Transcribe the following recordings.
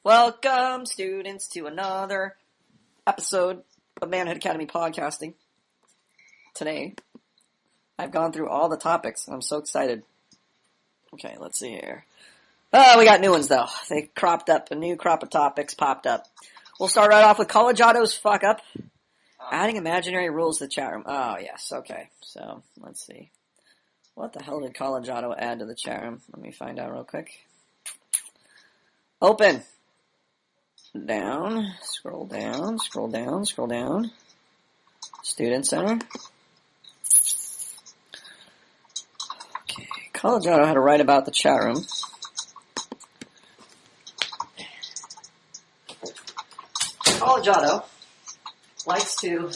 Welcome, students, to another episode of Manhood Academy podcasting. Today, I've gone through all the topics, and I'm so excited. Okay, let's see here. Oh, we got new ones, though. They cropped up. A new crop of topics popped up. We'll start right off with College Auto's fuck up. Adding imaginary rules to the chat room. Oh, yes, okay. So, let's see. What the hell did College Auto add to the chat room? Let me find out real quick. Open. Down. Scroll down. Scroll down. Scroll down. Student Center. Okay. College Auto had to write about the chat room. College Auto likes to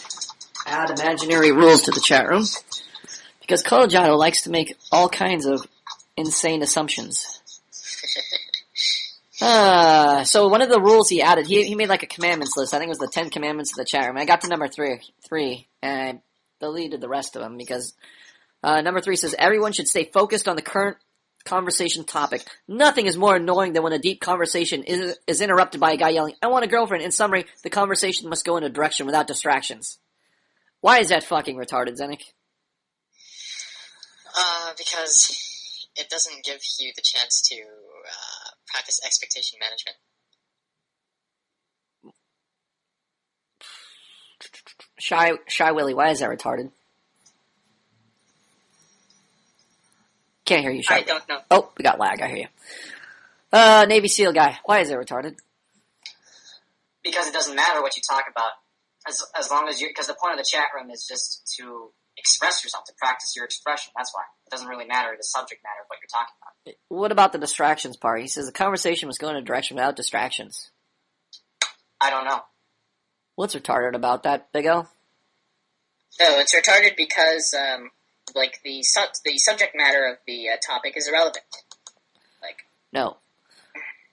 add imaginary rules to the chat room because College Auto likes to make all kinds of insane assumptions. So one of the rules he added, he made like a commandments list. I think it was the 10 commandments of the chat room. I got to number three, and I deleted the rest of them because number 3 says everyone should stay focused on the current conversation topic. Nothing is more annoying than when a deep conversation is interrupted by a guy yelling, "I want a girlfriend." In summary, the conversation must go in a direction without distractions. Why is that fucking retarded, Zenik? Because it doesn't give you the chance to practice expectation management. Shy Willie, why is that retarded? Can't hear you, Shy. I don't know. Oh, we got lag, I hear you. Navy SEAL guy, why is it retarded? Because it doesn't matter what you talk about, as long as because the point of the chat room is just to express yourself, to practice your expression. That's why. It doesn't really matter the subject matter of what you're talking about. What about the distractions part? He says the conversation must go in a direction without distractions. I don't know. What's retarded about that, Big O? No, it's retarded because, the subject matter of the topic is irrelevant. No.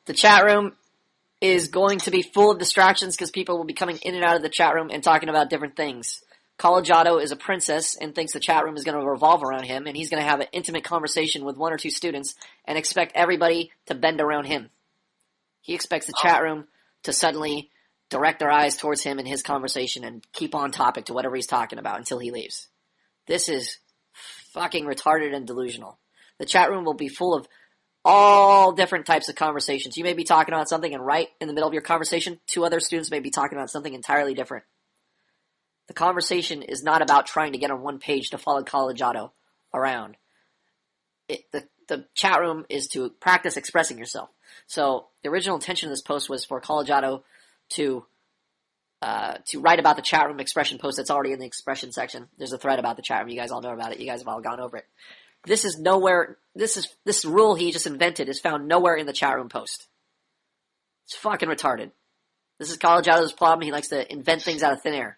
The chat room is going to be full of distractions because people will be coming in and out of the chat room and talking about different things. College Auto is a princess and thinks the chat room is going to revolve around him, and he's going to have an intimate conversation with 1 or 2 students and expect everybody to bend around him. He expects the chat room to suddenly direct their eyes towards him and his conversation and keep on topic to whatever he's talking about until he leaves. This is fucking retarded and delusional. The chat room will be full of all different types of conversations. You may be talking about something, and right in the middle of your conversation, 2 other students may be talking about something entirely different. The conversation is not about trying to get on one page to follow College Auto around. The chat room is to practice expressing yourself. So the original intention of this post was for College Auto to write about the chat room expression post that's already in the expression section. There's a thread about the chat room. You guys all know about it. You guys have all gone over it. This rule he just invented is found nowhere in the chat room post. It's fucking retarded. This is College Auto's problem. He likes to invent things out of thin air.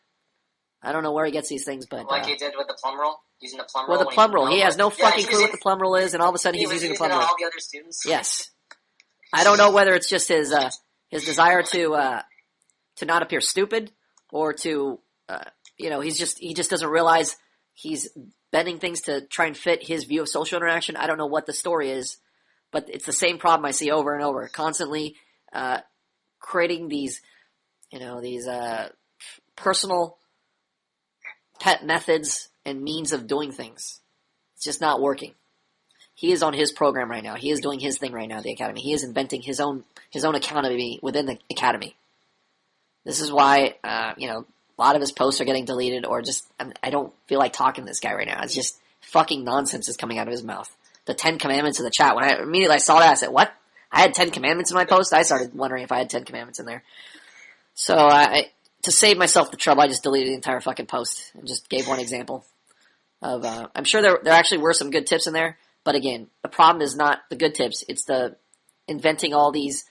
I don't know where he gets these things, but... Like he did with the plum roll? Using the plum roll? Well, the plum roll. He has no fucking clue what the plum roll is, and all of a sudden he's using the plum roll. All the other students? Yes. I don't know whether it's just his desire to not appear stupid, or to, he just doesn't realize he's bending things to try and fit his view of social interaction. I don't know what the story is, but it's the same problem I see over and over. Constantly creating these personal pet methods and means of doing things. It's just not working. He is on his program right now. He is doing his thing right now at the academy. He is inventing his own academy within the academy. This is why, a lot of his posts are getting deleted, or just, I don't feel like talking to this guy right now. It's just fucking nonsense is coming out of his mouth. The 10 commandments in the chat. When I immediately saw that, I said, what? I had 10 commandments in my post? I started wondering if I had 10 commandments in there. So, to save myself the trouble, I just deleted the entire fucking post and just gave one example of, I'm sure there actually were some good tips in there, but again, the problem is not the good tips, it's the inventing all these,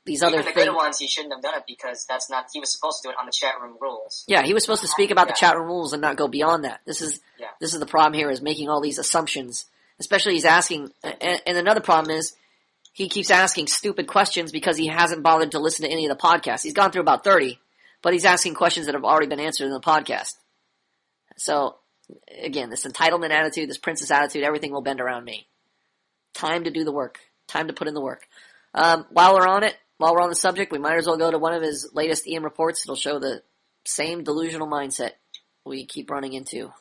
these other things. Even the good ones, he shouldn't have done it because he was supposed to do it on the chat room rules. Yeah, he was supposed to speak about the chat room rules and not go beyond that. This is the problem here, is making all these assumptions, especially he's asking, and another problem is, he keeps asking stupid questions because he hasn't bothered to listen to any of the podcasts. He's gone through about 30, but he's asking questions that have already been answered in the podcast. So, again, this entitlement attitude, this princess attitude, everything will bend around me. Time to do the work. Time to put in the work. While we're on the subject, we might as well go to one of his latest EM reports. It'll show the same delusional mindset we keep running into.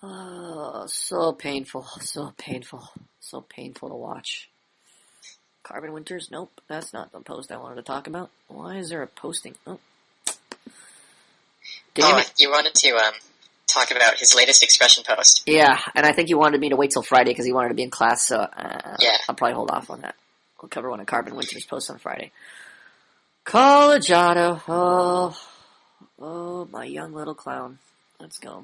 Oh, so painful to watch. Carbon Winters? Nope, that's not the post I wanted to talk about. Why is there a posting? Oh. Damn it. You wanted to talk about his latest expression post. Yeah, and I think he wanted me to wait till Friday because he wanted to be in class, so yeah. I'll probably hold off on that. We'll cover one of Carbon Winters' posts on Friday. Collegiado. Oh, my young little clown. Let's go.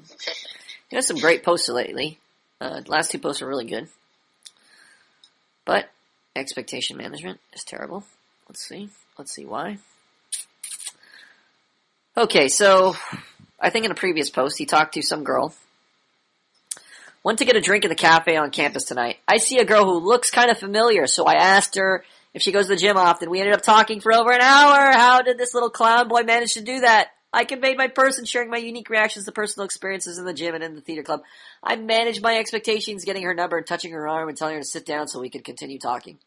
He has some great posts lately. Last two posts are really good. But expectation management is terrible. Let's see why. Okay, so I think in a previous post he talked to some girl. Went to get a drink in the cafe on campus tonight. I see a girl who looks kind of familiar, so I asked her if she goes to the gym often. We ended up talking for over an hour. How did this little clown boy manage to do that? I conveyed my person, sharing my unique reactions to personal experiences in the gym and in the theater club. I managed my expectations, getting her number and touching her arm and telling her to sit down so we could continue talking.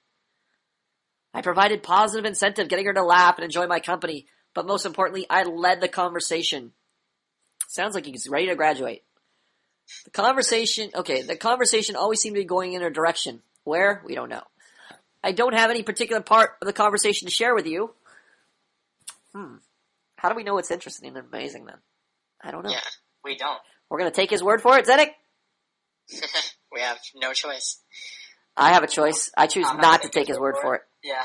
I provided positive incentive, getting her to laugh and enjoy my company. But most importantly, I led the conversation. Sounds like he's ready to graduate. The conversation always seemed to be going in a direction. Where? We don't know. I don't have any particular part of the conversation to share with you. How do we know it's interesting and amazing then? I don't know. Yeah, we don't. We're going to take his word for it, Zedek? We have no choice. I have a choice. I choose not to take his word for it. Yeah.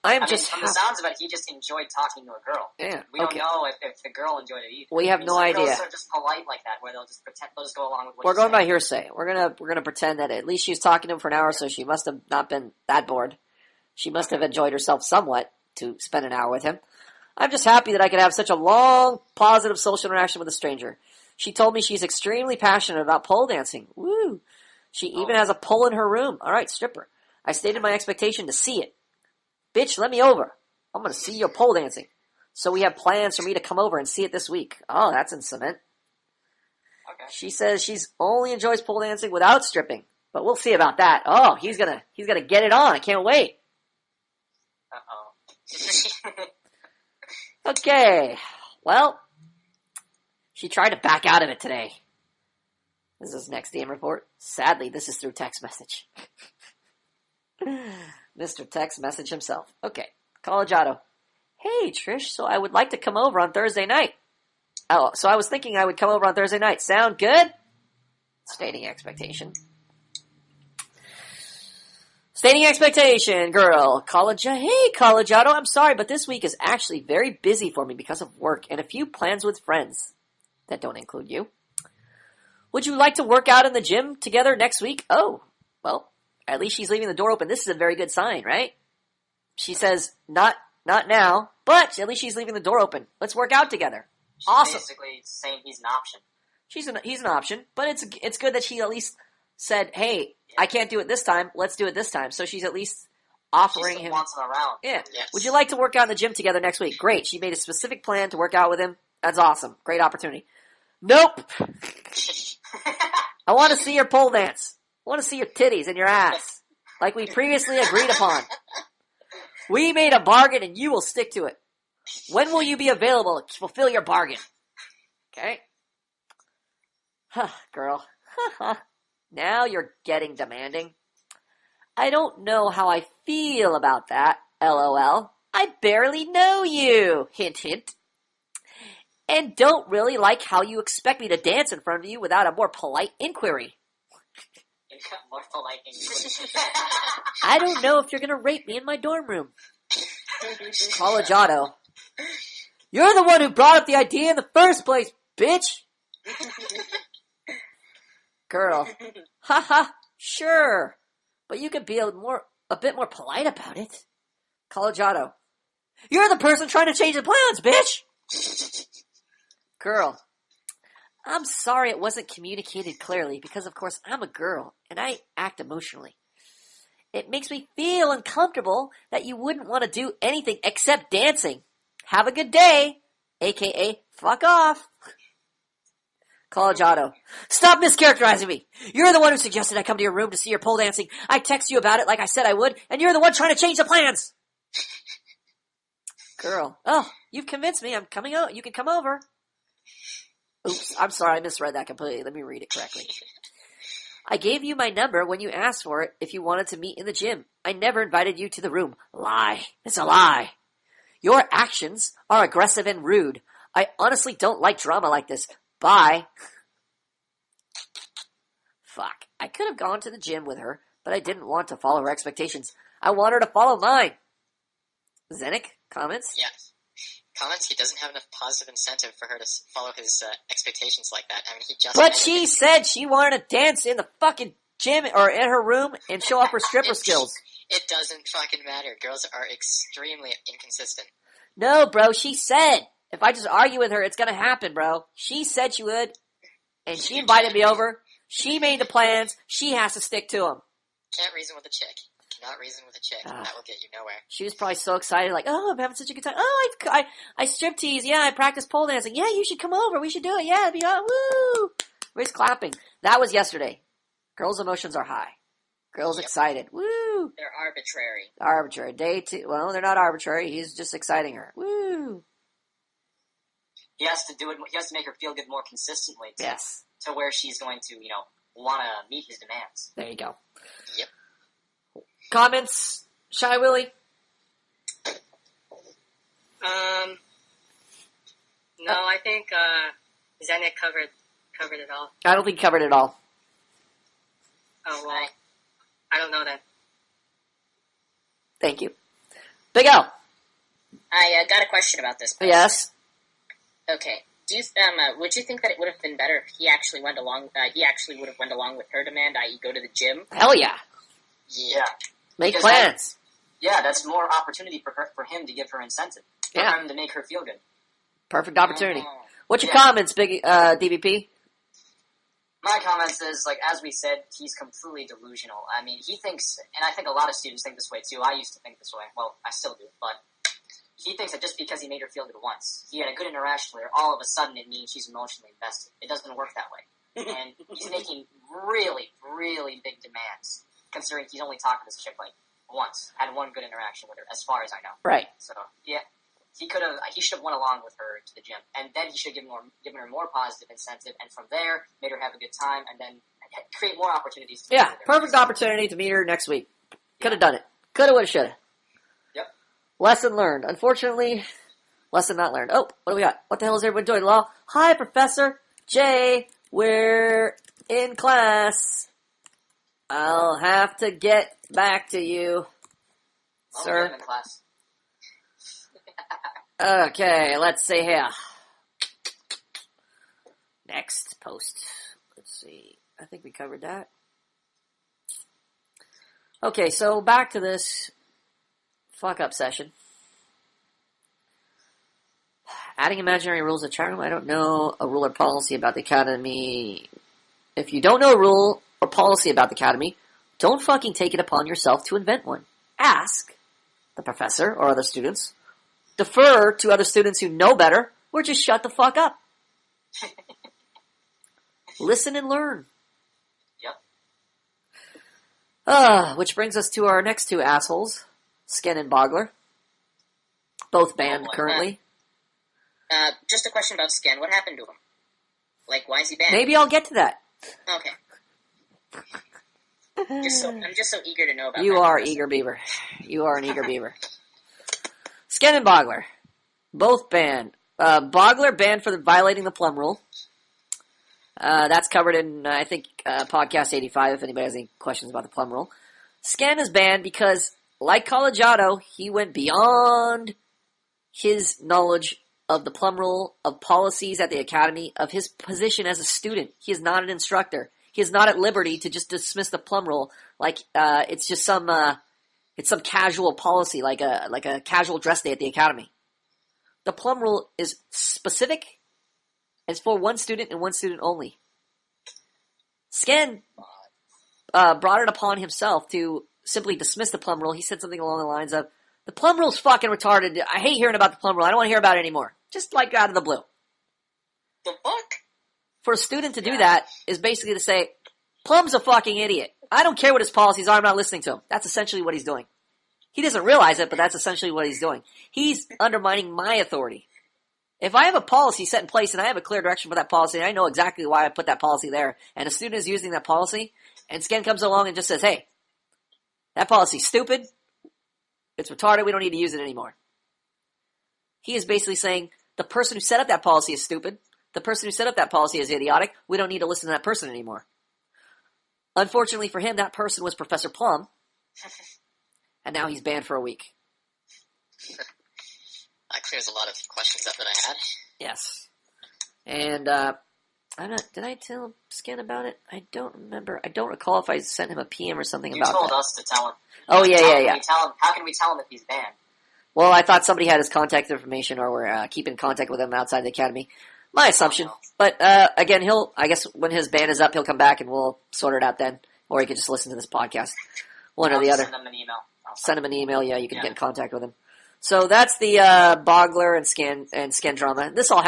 From the sounds of it, he just enjoyed talking to a girl. Yeah. We don't know if the girl enjoyed it either. We have no idea. Girls are just polite like that, where they'll just pretend, they'll just go along with what we're going by hearsay. We're gonna pretend that at least she was talking to him for an hour, so she must have not been that bored. She must have enjoyed herself somewhat to spend an hour with him. I'm just happy that I could have such a long, positive social interaction with a stranger. She told me she's extremely passionate about pole dancing. Woo! She even has a pole in her room. All right, stripper. I stated my expectation to see it. Bitch, let me over. I'm going to see your pole dancing. So we have plans for me to come over and see it this week. Oh, that's in cement. Okay. She says she's only enjoys pole dancing without stripping. But we'll see about that. Oh, he's gonna get it on. I can't wait. Uh-oh. Okay. Well, she tried to back out of it today. This is next DM report. Sadly, this is through text message. Mr. Text Message himself. Okay. Collegiado. Hey, Trish, so I would like to come over on Thursday night. Oh, so I was thinking I would come over on Thursday night. Sound good? Stating expectation. Stating expectation, girl. Hey, Collegiado, I'm sorry, but this week is actually very busy for me because of work and a few plans with friends that don't include you. Would you like to work out in the gym together next week? Oh, well, at least she's leaving the door open. This is a very good sign, right? She says, not now, but at least she's leaving the door open. Let's work out together. She's awesome. Basically saying he's an option. He's an option, but it's good that she at least said, hey, I can't do it this time. Let's do it this time. So she's at least offering him. She wants him around. Yeah. Yes. Would you like to work out in the gym together next week? Great. She made a specific plan to work out with him. That's awesome. Great opportunity. Nope. I want to see your pole dance. I want to see your titties and your ass, like we previously agreed upon. We made a bargain and you will stick to it. When will you be available to fulfill your bargain? Okay. Girl. Now you're getting demanding. I don't know how I feel about that, LOL. I barely know you, hint hint. And don't really like how you expect me to dance in front of you without a more polite inquiry. More polite inquiry. I don't know if you're gonna rape me in my dorm room. Collegiado. You're the one who brought up the idea in the first place, bitch! Girl. Haha, sure. But you could be a bit more polite about it. Collegiado. You're the person trying to change the plans, bitch! Girl. I'm sorry it wasn't communicated clearly because, of course, I'm a girl and I act emotionally. It makes me feel uncomfortable that you wouldn't want to do anything except dancing. Have a good day, aka fuck off. College Auto. Stop mischaracterizing me. You're the one who suggested I come to your room to see your pole dancing. I text you about it like I said I would, and you're the one trying to change the plans. Girl. Oh, you've convinced me. I'm coming out. You can come over. Oops, I'm sorry. I misread that completely. Let me read it correctly. I gave you my number when you asked for it if you wanted to meet in the gym. I never invited you to the room. Lie. It's a lie. Your actions are aggressive and rude. I honestly don't like drama like this. Bye. Fuck. I could have gone to the gym with her, but I didn't want to follow her expectations. I want her to follow mine. Zenik, comments? Yes. Comments, he doesn't have enough positive incentive for her to follow his expectations like that. I mean, he just... But she said she wanted to dance in the fucking gym or in her room and show off her stripper skills. It doesn't fucking matter. Girls are extremely inconsistent. No, bro, she said. If I just argue with her, it's gonna happen, bro. She said she would, and she invited me over. She made the plans. She has to stick to them. Can't reason with a chick. Cannot reason with a chick. That will get you nowhere. She was probably so excited, like, oh, I'm having such a good time. Oh, I striptease. Yeah, I practice pole dancing. Yeah, you should come over. We should do it. Yeah, it'd be woo. Everybody's clapping. That was yesterday. Girls' emotions are high. Girls excited. Woo. They're arbitrary. Arbitrary. Day 2. Well, they're not arbitrary. He's just exciting her. Woo. He has to do it. He has to make her feel good more consistently. Yes. To where she's going to, want to meet his demands. There you go. Yep. Comments, Shy Willie? No, I think Zenik covered it all. I don't think he covered it all. Oh, well, I don't know then. Thank you. Big O. I got a question about this. Yes. Okay. Do you would you think that it would have been better if he actually went along? He actually would have went along with her demand, i.e., go to the gym. Hell yeah. Yeah. Make plans. That's more opportunity for him to give her incentive. For him to make her feel good. Perfect opportunity. What's your comments, Big DVP? My comments is, as we said, he's completely delusional. I mean, he thinks, and I think a lot of students think this way too. I used to think this way. Well, I still do, but he thinks that just because he made her feel good once, he had a good interaction with her, all of a sudden it means she's emotionally invested. It doesn't work that way. And he's making really, really big demands, considering he's only talked to this chick once, had one good interaction with her, as far as I know. Right. So he should have went along with her to the gym, and then he should have given her more positive incentive, and from there made her have a good time, and then create more opportunities. Perfect opportunity to meet her next week. Could have done it. Coulda, woulda, shoulda. Yep. Lesson learned. Unfortunately, lesson not learned. Oh, what do we got? What the hell is everyone doing? Law. Hi, Professor Jay. We're in class. I'll have to get back to you, sir. I'm in class. Okay, let's see here. Next post. Let's see. I think we covered that. Okay, so back to this fuck-up session. Adding imaginary rules to chat room. I don't know a rule or policy about the academy. If you don't know a rule or policy about the academy, don't fucking take it upon yourself to invent one. Ask the professor or other students. Defer to other students who know better, or just shut the fuck up. Listen and learn. Yep. Which brings us to our next two assholes, Skin and Bogler. Both banned currently. Just a question about Skin. What happened to him? Why is he banned? Maybe I'll get to that. Okay. I'm just so eager to know about You that. are eager beaver. You are an eager beaver. Skin and Bogler. Both banned. Bogler banned for violating the plum rule. That's covered in, I think, podcast 85, if anybody has any questions about the plum rule. Skin is banned because, like Collegiato, he went beyond his knowledge of the plum rule, of policies at the academy, of his position as a student. He is not an instructor. He is not at liberty to just dismiss the plum rule like it's just some casual policy, like a casual dress day at the academy. The plum rule is specific. It's for one student and one student only. Skin brought it upon himself to simply dismiss the plum rule. He said something along the lines of, "The plum rule's fucking retarded. I hate hearing about the plum rule. I don't want to hear about it anymore." Just out of the blue. The fuck? For a student to do that is basically to say, Plum's a fucking idiot. I don't care what his policies are, I'm not listening to him. That's essentially what he's doing. He doesn't realize it, but that's essentially what he's doing. He's undermining my authority. If I have a policy set in place and I have a clear direction for that policy, and I know exactly why I put that policy there, and a student is using that policy, and Sken comes along and just says, hey, that policy's stupid, it's retarded, we don't need to use it anymore. He is basically saying, the person who set up that policy is stupid, the person who set up that policy is idiotic, we don't need to listen to that person anymore. Unfortunately for him, that person was Professor Plum, and now he's banned for a week. That clears a lot of questions up that I had. Yes. And, did I tell Sken about it? I don't remember. I don't recall if I sent him a PM or something about that. You told us to tell him. Oh, yeah. How can we tell him if he's banned? Well, I thought somebody had his contact information or were keeping contact with him outside the academy. My assumption. But, again, I guess when his ban is up, he'll come back and we'll sort it out then. Or he could just listen to this podcast. One or the other. Send him an email. Send him an email, you can get in contact with him. So that's the Bogler and Sken drama. This all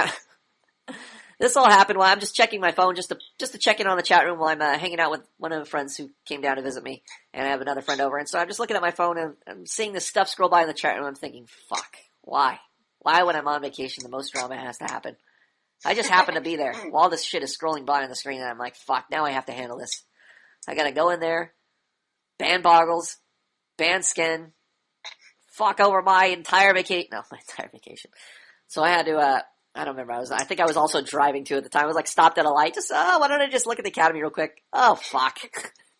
happened while I'm just checking my phone just to check in on the chat room while I'm hanging out with one of the friends who came down to visit me, and I have another friend over. And so I'm just looking at my phone and I'm seeing this stuff scroll by in the chat room. I'm thinking, fuck, why? Why when I'm on vacation the most drama has to happen? I just happen to be there while this shit is scrolling by on the screen, and I'm like, fuck, now I have to handle this. I gotta go in there, ban Boggles, ban Sken, fuck over my entire vacation. No, my entire vacation. So I had to, I don't remember. I think I was also driving too at the time. I was like stopped at a light. Why don't I just look at the academy real quick? Oh, fuck.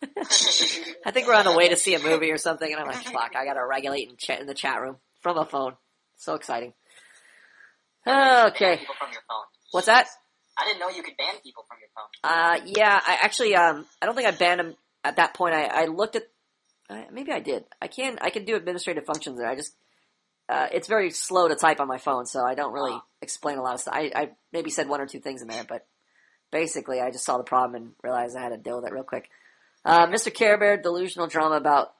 I think we're on the way to see a movie or something. And I'm like, fuck, I gotta regulate in the chat room from a phone. So exciting. Okay. People from your phone. What's that? I didn't know you could ban people from your phone. Yeah, I actually, I don't think I banned them at that point. I looked at, maybe I did. I can do administrative functions there. I just, it's very slow to type on my phone, so I don't really explain a lot of stuff. I maybe said one or two things in there, but basically I just saw the problem and realized I had to deal with it real quick. Mr. Care Bear, delusional drama about,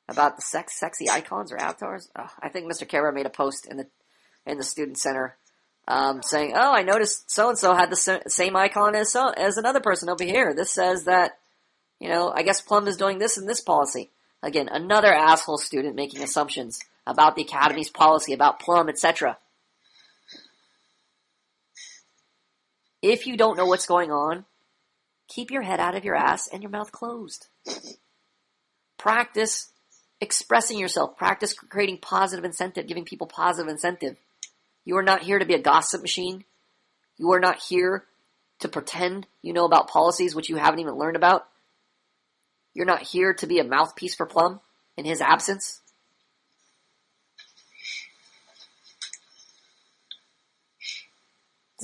about the sexy icons or avatars. I think Mr. Care Bear made a post in the student center, saying, oh, I noticed so-and-so had the same icon as another person over here. This says that, I guess Plum is doing this in this policy. Again, another asshole student making assumptions about the academy's policy, about Plum, etc. If you don't know what's going on, keep your head out of your ass and your mouth closed. Practice expressing yourself. Practice creating positive incentive, giving people positive incentive. You are not here to be a gossip machine. You are not here to pretend you know about policies which you haven't even learned about. You're not here to be a mouthpiece for Plum in his absence.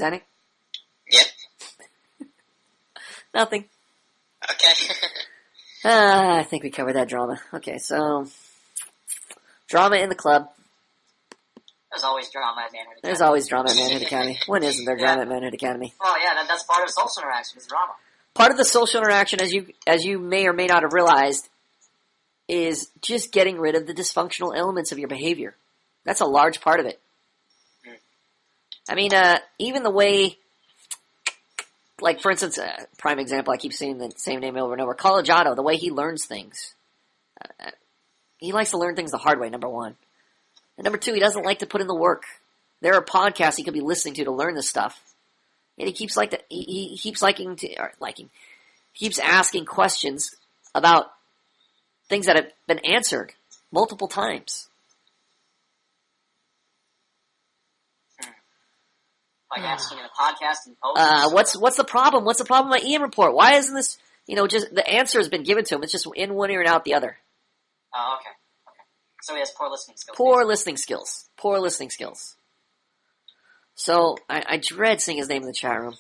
Zanik? Yep. Nothing. Okay. I think we covered that drama. Okay, so drama in the club. There's always drama at Manhood Academy. There's always drama at Manhood Academy. When isn't there drama at Manhood Academy? Well, yeah, that's part of social interaction is drama. Part of the social interaction, as you may or may not have realized, is just getting rid of the dysfunctional elements of your behavior. That's a large part of it. I mean, even the way, like, for instance, prime example, I keep seeing the same name over and over, Collegiato, the way he learns things. He likes to learn things the hard way, number one. And number two, he doesn't like to put in the work. There are podcasts he could be listening to learn this stuff. And he keeps he keeps asking questions about things that have been answered multiple times. Like asking in a podcast and posts. What's the problem? What's the problem with my EM report? Why isn't this, just the answer has been given to him. It's just in one ear and out the other. Oh, okay. So he has poor listening skills. Poor listening skills. So, I dread seeing his name in the chat room.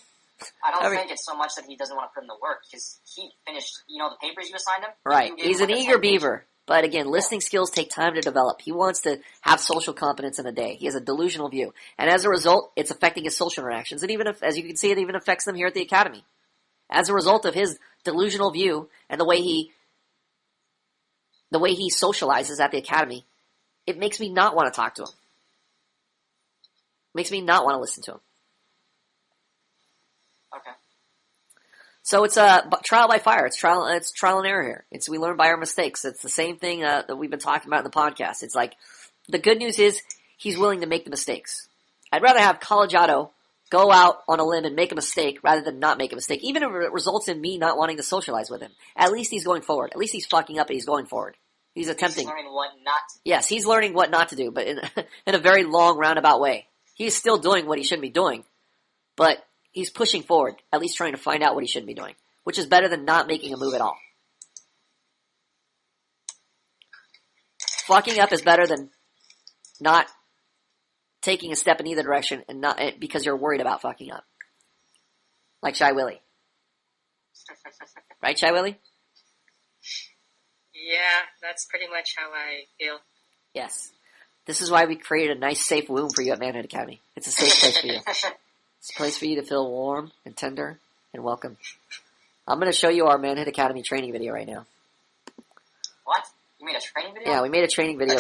I don't think it's so much that he doesn't want to put in the work, because he finished, the papers you assigned him? Right. He's an eager beaver. But again, listening skills take time to develop. He wants to have social competence in a day. He has a delusional view. And as a result, it's affecting his social interactions. And even if, as you can see, it even affects them here at the academy. As a result of his delusional view and the way he socializes at the academy, it makes me not want to talk to him. Makes me not want to listen to him. So it's trial by fire. It's trial and error here. We learn by our mistakes. It's the same thing that we've been talking about in the podcast. It's like the good news is he's willing to make the mistakes. I'd rather have Collegiado go out on a limb and make a mistake rather than not make a mistake, even if it results in me not wanting to socialize with him. At least he's going forward. At least he's fucking up and he's going forward. He's attempting. He's learning what not to do. Yes, he's learning what not to do, but in a very long, roundabout way. He's still doing what he shouldn't be doing, but he's pushing forward, at least trying to find out what he shouldn't be doing, which is better than not making a move at all. Fucking up is better than not taking a step in either direction and not because you're worried about fucking up. Like Shy Willie. Right, Shy Willie? Yeah, that's pretty much how I feel. Yes. This is why we created a nice, safe womb for you at Manhood Academy. It's a safe place for you. It's a place for you to feel warm and tender and welcome. I'm going to show you our Manhood Academy training video right now. What? You made a training video? Yeah, we made a training video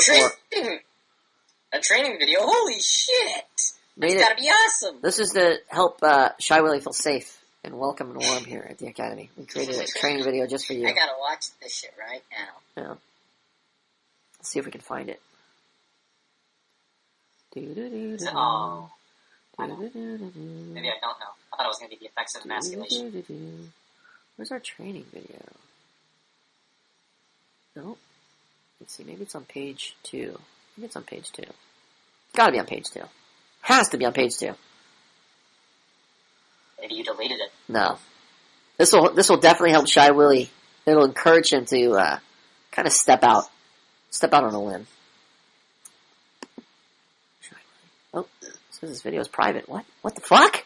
A training video? Holy shit! That's Made it. gotta be awesome! This is to help Shy Willie feel safe and welcome and warm here at the Academy. We created a training video just for you. I gotta watch this shit right now. Yeah. Let's see if we can find it. Oh. I know. Maybe I don't know. I thought it was gonna be the effects of emasculation. Where's our training video? No. Let's see, maybe it's on page 2. Maybe it's on page 2. It's gotta be on page 2. Has to be on page 2. Maybe you deleted it. No. This will definitely help Shy Willie. It'll encourage him to kind of step out on a limb. Oh, it says this video is private. What? What the fuck?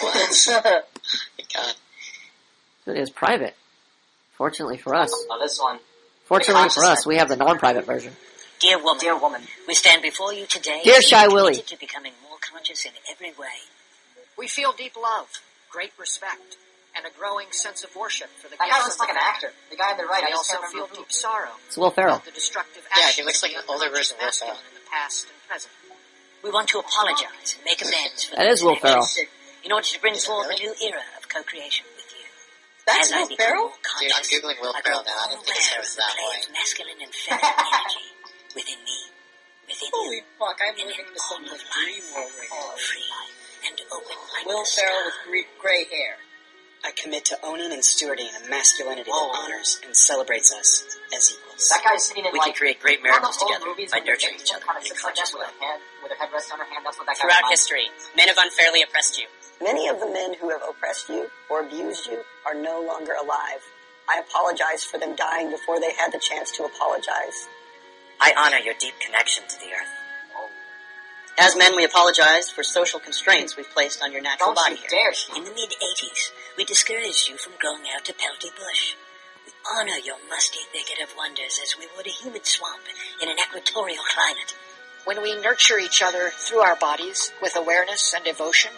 What? God. This video is private. Fortunately for us. Oh, this one. Fortunately for us, we have the non-private version. Dear woman, we stand before you today. Dear Shy Willie, committed to becoming more conscious in every way. We feel deep love, great respect, and a growing sense of worship for the That guy gifts looks of like the an faith. actor. The guy on the right, I We just also can't feel remember who. deep sorrow it's Will Ferrell. about the destructive Yeah, actions he looks like of an the older unconscious version of Will Ferrell. masculine in the past and present. We want to apologize and make amends for That is Will Ferrell. in order to bring Is it forth really? a new era of co-creation with you. That's As I Will become Ferrell? more Dude, I'm conscious, googling Will I Ferrell grow now. I more didn't think his hair aware was of the that play white. of masculine and feminine energy within me, within Holy you, fuck, I'm and living in in some all of dream life, world right now. free and open like Will the Ferrell sky. with gray hair. I commit to owning and stewarding a masculinity Whoa. that honors and celebrates us as equals. That guy's sitting in We like... can create great you know miracles those old together movies by when the nurturing chick each other kind of in a sits like that conscious with way. her head resting on her hand? That's what that guy Throughout reminds history, men have unfairly oppressed you. Many of the men who have oppressed you or abused you are no longer alive. I apologize for them dying before they had the chance to apologize. I honor your deep connection to the earth. As men, we apologize for social constraints we've placed on your natural Don't body you here. dare. In the mid-80s, we discouraged you from going out to pelty bush. We honor your musty thicket of wonders as we would a humid swamp in an equatorial climate. When we nurture each other through our bodies with awareness and devotion,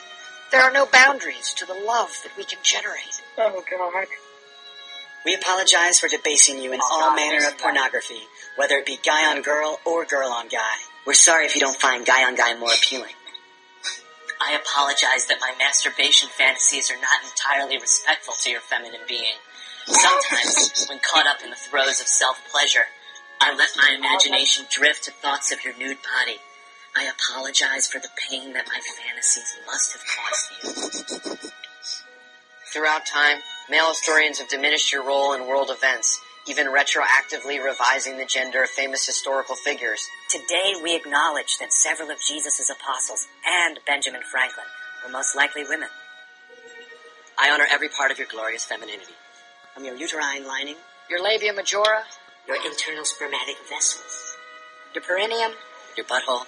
there are no boundaries to the love that we can generate. Oh, God. We apologize for debasing you in Oh, all God, manner listen of to that. pornography, whether it be guy on girl or girl on guy. We're sorry if you don't find guy on guy more appealing. I apologize that my masturbation fantasies are not entirely respectful to your feminine being. Sometimes, when caught up in the throes of self-pleasure, I let my imagination drift to thoughts of your nude body. I apologize for the pain that my fantasies must have caused you. Throughout time, male historians have diminished your role in world events, even retroactively revising the gender of famous historical figures. Today, we acknowledge that several of Jesus' apostles and Benjamin Franklin were most likely women. I honor every part of your glorious femininity. From your uterine lining, Your labia majora, Your internal spermatic vessels, your perineum, Your butthole.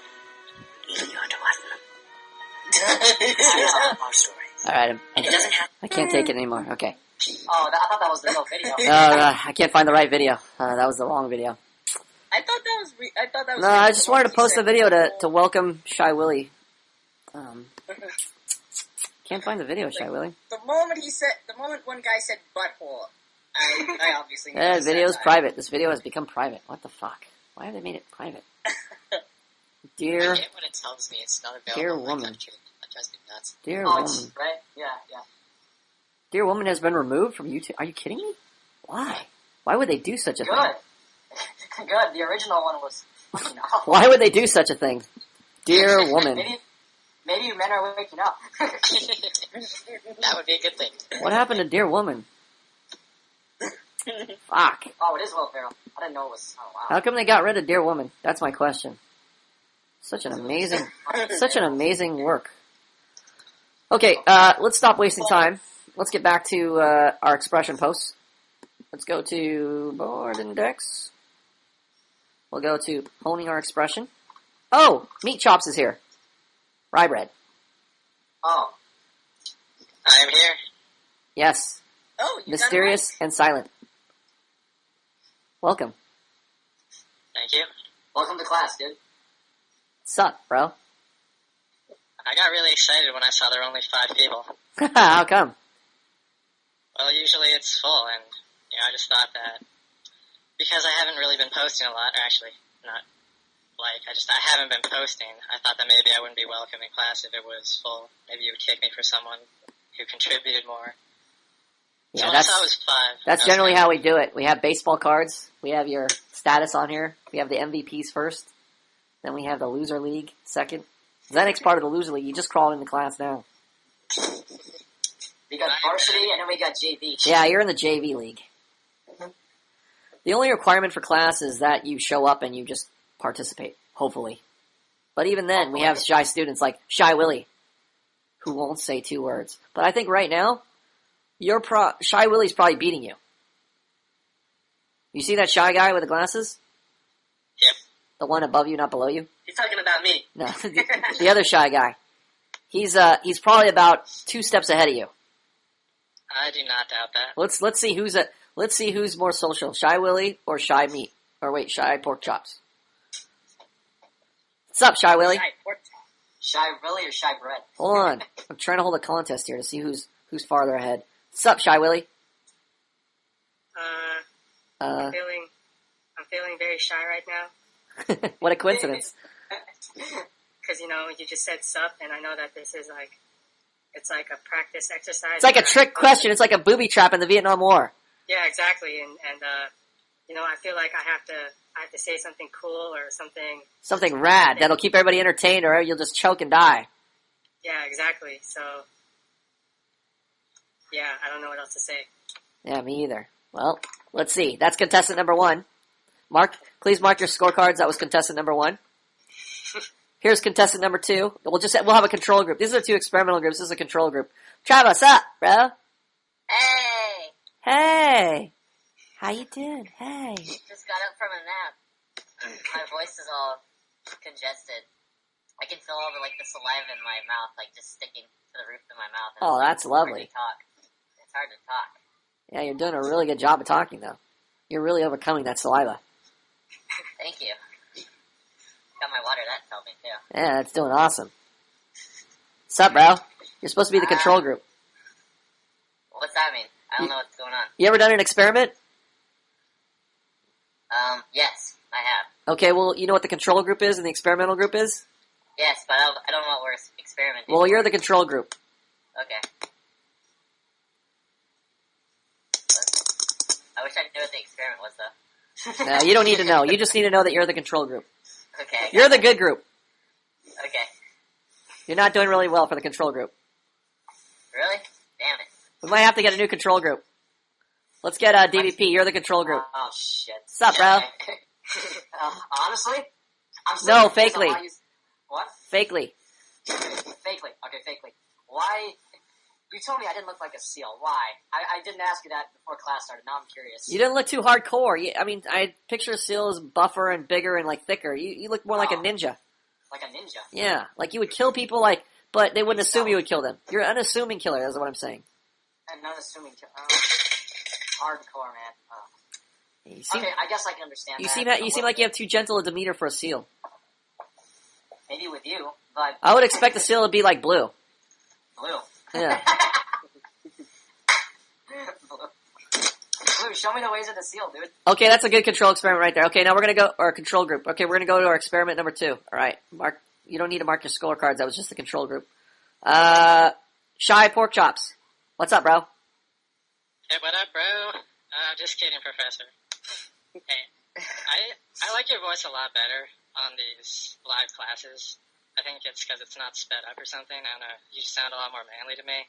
even your duodenum. This is our story. Alright, And it doesn't have I can't take it anymore. Okay. Oh, I thought that was the real video. I can't find the right video. That was the wrong video. I thought that was... No, I just wanted to post a video to welcome Shy Willie. Can't find the video, Shy Willie. The moment one guy said butthole, I obviously knew That he said video is that. private. This video has become private. What the fuck? Why have they made it private? I Dear, get when it tells me it's not available Dear in my woman. country. That drives me nuts. dear Oh, woman. it's, right? Yeah. Dear Woman has been removed from YouTube. Are you kidding me? Why? Why would they do such a thing? Good. Good. The original one was fucking awful. Why would they do such a thing? Dear Woman. Maybe men are waking up. That would be a good thing. What happened to Dear Woman? Fuck. Oh, it is Will Ferrell. I didn't know it was. Oh, wow. How come they got rid of Dear Woman? That's my question. Such an amazing work. Okay, let's stop wasting time. Let's get back to our expression posts. Let's go to board index. We'll go to honing our expression. Oh, Meat Chops is here. Rye bread. Oh. I am here. Yes. Oh, you Mysterious and silent. Welcome. Thank you. Welcome to class, dude. Sup, bro? I got really excited when I saw there were only 5 people. How come? Well, usually it's full, and I just thought that because I haven't really been posting a lot, or actually, not like I haven't been posting. I thought that maybe I wouldn't be welcome in class if it was full. Maybe you would kick me for someone who contributed more. Yeah, so when I saw it was 5. That's generally how we do it. We have baseball cards. We have your status on here. We have the MVPs first. Then we have the loser league second. Zenek's part of the loser league. You just crawled into class now. We got varsity and then we got JV. Yeah, you're in the JV league. The only requirement for class is that you show up and you just participate, hopefully. But even then, we have shy students like Shy Willie, who won't say 2 words. But I think right now, Shy Willie's probably beating you. You see that shy guy with the glasses? Yep. The one above you, not below you? He's talking about me. No, the other shy guy. He's probably about 2 steps ahead of you. I do not doubt that. Let's see who's more social, Shy Willie or Shy Meat, or wait, Shy Pork Chops. What's up, Shy Willie? Shy Willie or Shy Bread? Hold on, I'm trying to hold a contest here to see who's farther ahead. What's up, Shy Willie? I'm feeling very shy right now. What a coincidence. Because, you just said sup, and I know that this is it's like a practice exercise. It's like a trick question. It's like a booby trap in the Vietnam War. Yeah, exactly. And I feel like I have to say something cool or something rad that'll keep everybody entertained, or you'll just choke and die. Yeah, exactly. So, yeah, I don't know what else to say. Yeah, me either. Well, let's see. That's contestant number 1. Please mark your scorecards. That was contestant number 1. Here's contestant number 2. We'll have a control group. These are 2 experimental groups. This is a control group. Travis, up, bro? Hey! Hey! How you doing? Hey! Just got up from a nap. My voice is all congested. I can feel all the saliva in my mouth, just sticking to the roof of my mouth. Oh, that's lovely. It's hard to talk. Yeah, you're doing a really good job of talking, though. You're really overcoming that saliva. Thank you. Got my water, that's helping too. Yeah, that's doing awesome. What's up, bro? You're supposed to be the control group. What's that mean? I don't know what's going on. You ever done an experiment? Yes, I have. Okay, well, you know what the control group is and the experimental group is? Yes, but I don't know what we're experimenting. Well, you're the control group. Okay. I wish I knew what the experiment was, though. No, you don't need to know. You just need to know that you're the control group. Okay. You're the good group. Okay. You're not doing really well for the control group. Really? Damn it. We might have to get a new control group. Let's get DVP. You're the control group. Oh, shit. What's up, bro? Honestly? I'm so No, confused on fakely. why you- What? Fakely. Fakely. Okay, fakely. Why? You told me I didn't look like a seal. Why? I didn't ask you that before class started. Now I'm curious. You didn't look too hardcore. I picture a seal as buffer and bigger and thicker. You look more like a ninja. Like a ninja? Yeah, you would kill people but they wouldn't assume you would kill them. You're an unassuming killer. That's what I'm saying. I'm not assuming. Hardcore, man. Okay, I guess I can understand you that. seem like you have too gentle a demeanor for a seal. Maybe with you, but... I would expect the seal to be blue. Blue. Yeah. Blue, show me the ways of the seal, dude. Okay, that's a good control experiment right there. Okay, now we're gonna go, our control group. Okay, we're gonna go to our experiment number 2. Alright, you don't need to mark your scorecards, that was just the control group. Shy Pork Chops. What's up, bro? Hey, what up, bro? Just kidding, Professor. Hey, I like your voice a lot better on these live classes. I think it's because it's not sped up or something. I don't know. You just sound a lot more manly to me.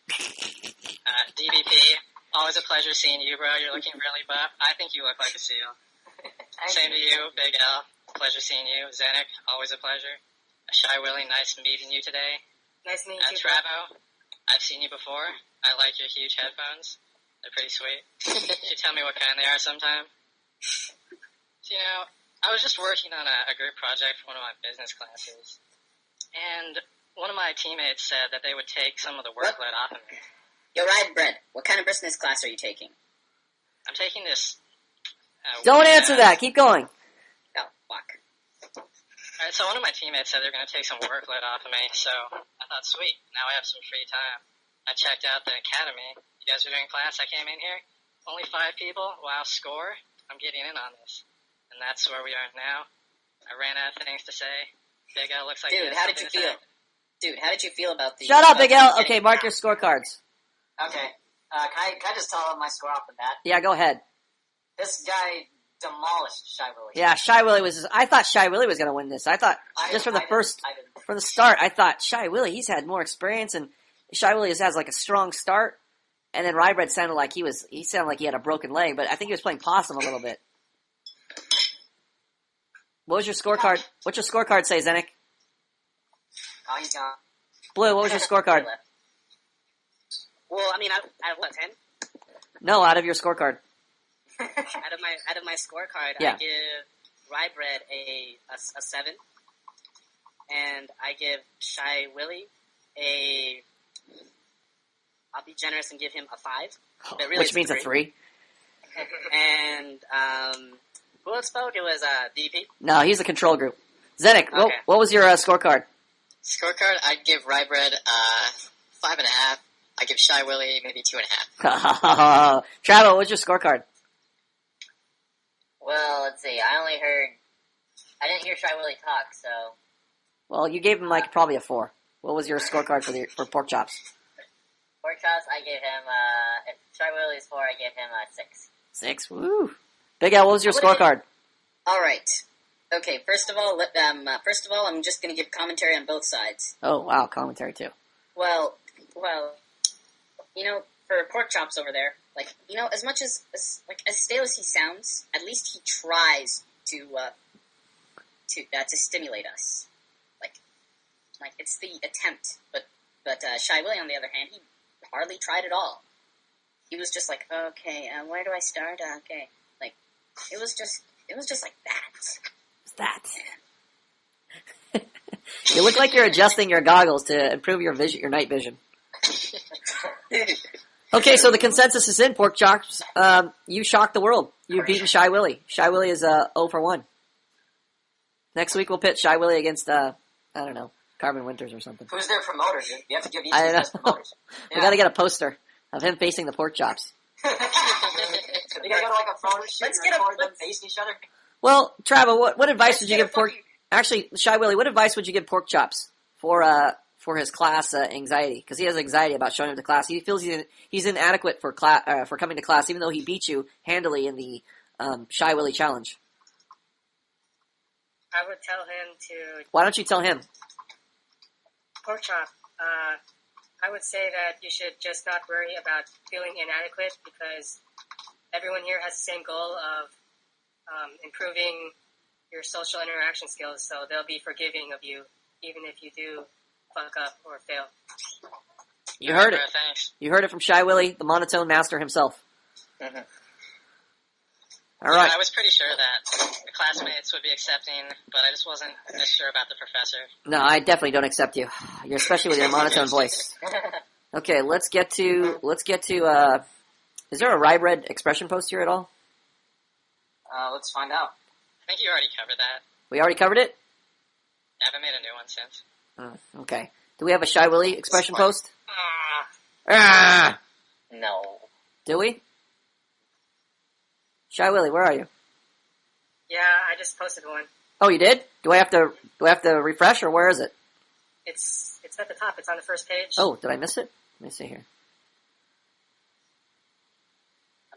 DBP, always a pleasure seeing you, bro. You're looking really buff. I think you look like a seal. Same to you, Big L. Pleasure seeing you. Zenik, always a pleasure. Shy Willie, nice meeting you today. Nice meeting you. Travo, I've seen you before. I like your huge headphones. They're pretty sweet. You tell me what kind they are sometime. So, I was just working on a group project for one of my business classes. And one of my teammates said that they would take some of the workload off of me. Yo, Bread, what kind of business class are you taking? I'm taking this... Don't answer that. Keep going. Oh, fuck. Alright, so one of my teammates said they're going to take some workload off of me, so I thought, sweet, now I have some free time. I checked out the academy. You guys are doing class. I came in here. Only 5 people. Wow, score. I'm getting in on this. And that's where we are now. I ran out of things to say. Big L looks like... Dude, how did you feel? Dude, how did you feel about the... Shut up, Big L. Okay, mark your scorecards. Okay. Can I just tell him my score off the bat? Yeah, go ahead. This guy demolished Shy Willie. Yeah, Shy Willie was... I thought Shy Willie was going to win this. I thought, from the start, I thought Shy Willie, he's had more experience, and Shy Willie has like a strong start, and then Rybread sounded like he had a broken leg, but I think he was playing possum a little bit. What was your scorecard? What's your scorecard say, Zenik? Oh, he's gone. Blue, what was your scorecard? Well, I mean, out of what, 10? No, out of your scorecard. out of my scorecard, Yeah. I give Rybread a 7, and I give Shy Willie I'll be generous and give him a 5. But really Which means a 3. And who else spoke? It was DP. No, he's the control group. Zenik, Okay. what was your scorecard? Scorecard, I'd give Rybread 5.5. I give Shy Willie maybe 2.5. Travo, what was your scorecard? Well, let's see. I didn't hear Shy Willie talk, so. Well, you gave him probably a 4. What was your scorecard for pork chops? Pork chops, I gave him, if Shy Willie's 4, I gave him a 6. 6, woo. Big Al, what was your scorecard? All right. Okay. First of all, I'm just going to give commentary on both sides. Oh, wow, commentary too. Well, for pork chops over there, as much as stale as he sounds, at least he tries to stimulate us. It's the attempt, but Shy Willie, on the other hand, he hardly tried at all. He was just like, okay, where do I start? Okay, it was just like that. You look like you're adjusting your goggles to improve your night vision. Okay, so the consensus is in, pork chops. You shocked the world. You've beaten Shy Willie. Shy Willie is 0 for 1. Next week we'll pit Shy Willie against, I don't know, Carbon Winters or something. Who's their promoter, dude? You have to give each I of know. those promoters. We gotta get a poster of him facing the pork chops. You gotta go to a photo shoot and record them facing each other. Well, Travo, what advice would you give pork... Actually, Shy Willie, what advice would you give pork chops for his class anxiety? Because he has anxiety about showing up to class. He feels he's inadequate for coming to class, even though he beat you handily in the Shy Willie challenge. I would tell him to... Why don't you tell him? Pork chop, I would say that you should just not worry about feeling inadequate, because everyone here has the same goal of improving your social interaction skills, so they'll be forgiving of you, even if you do fuck up or fail. You heard it. Thanks. You heard it from Shy Willie, the monotone master himself. Mm-hmm. All right. I was pretty sure that the classmates would be accepting, but I just wasn't as sure about the professor. No, I definitely don't accept you. You're especially with your monotone voice. Okay, let's get to, is there a Rybread expression post here at all? Let's find out. I think you already covered that. We already covered it? I haven't made a new one since. Oh, okay. Do we have a Shy Willie expression post? No. Do we? Shy Willie, where are you? Yeah, I just posted one. Oh, you did? Do I have to refresh, or where is it? It's at the top. It's on the first page. Oh, did I miss it? Let me see here.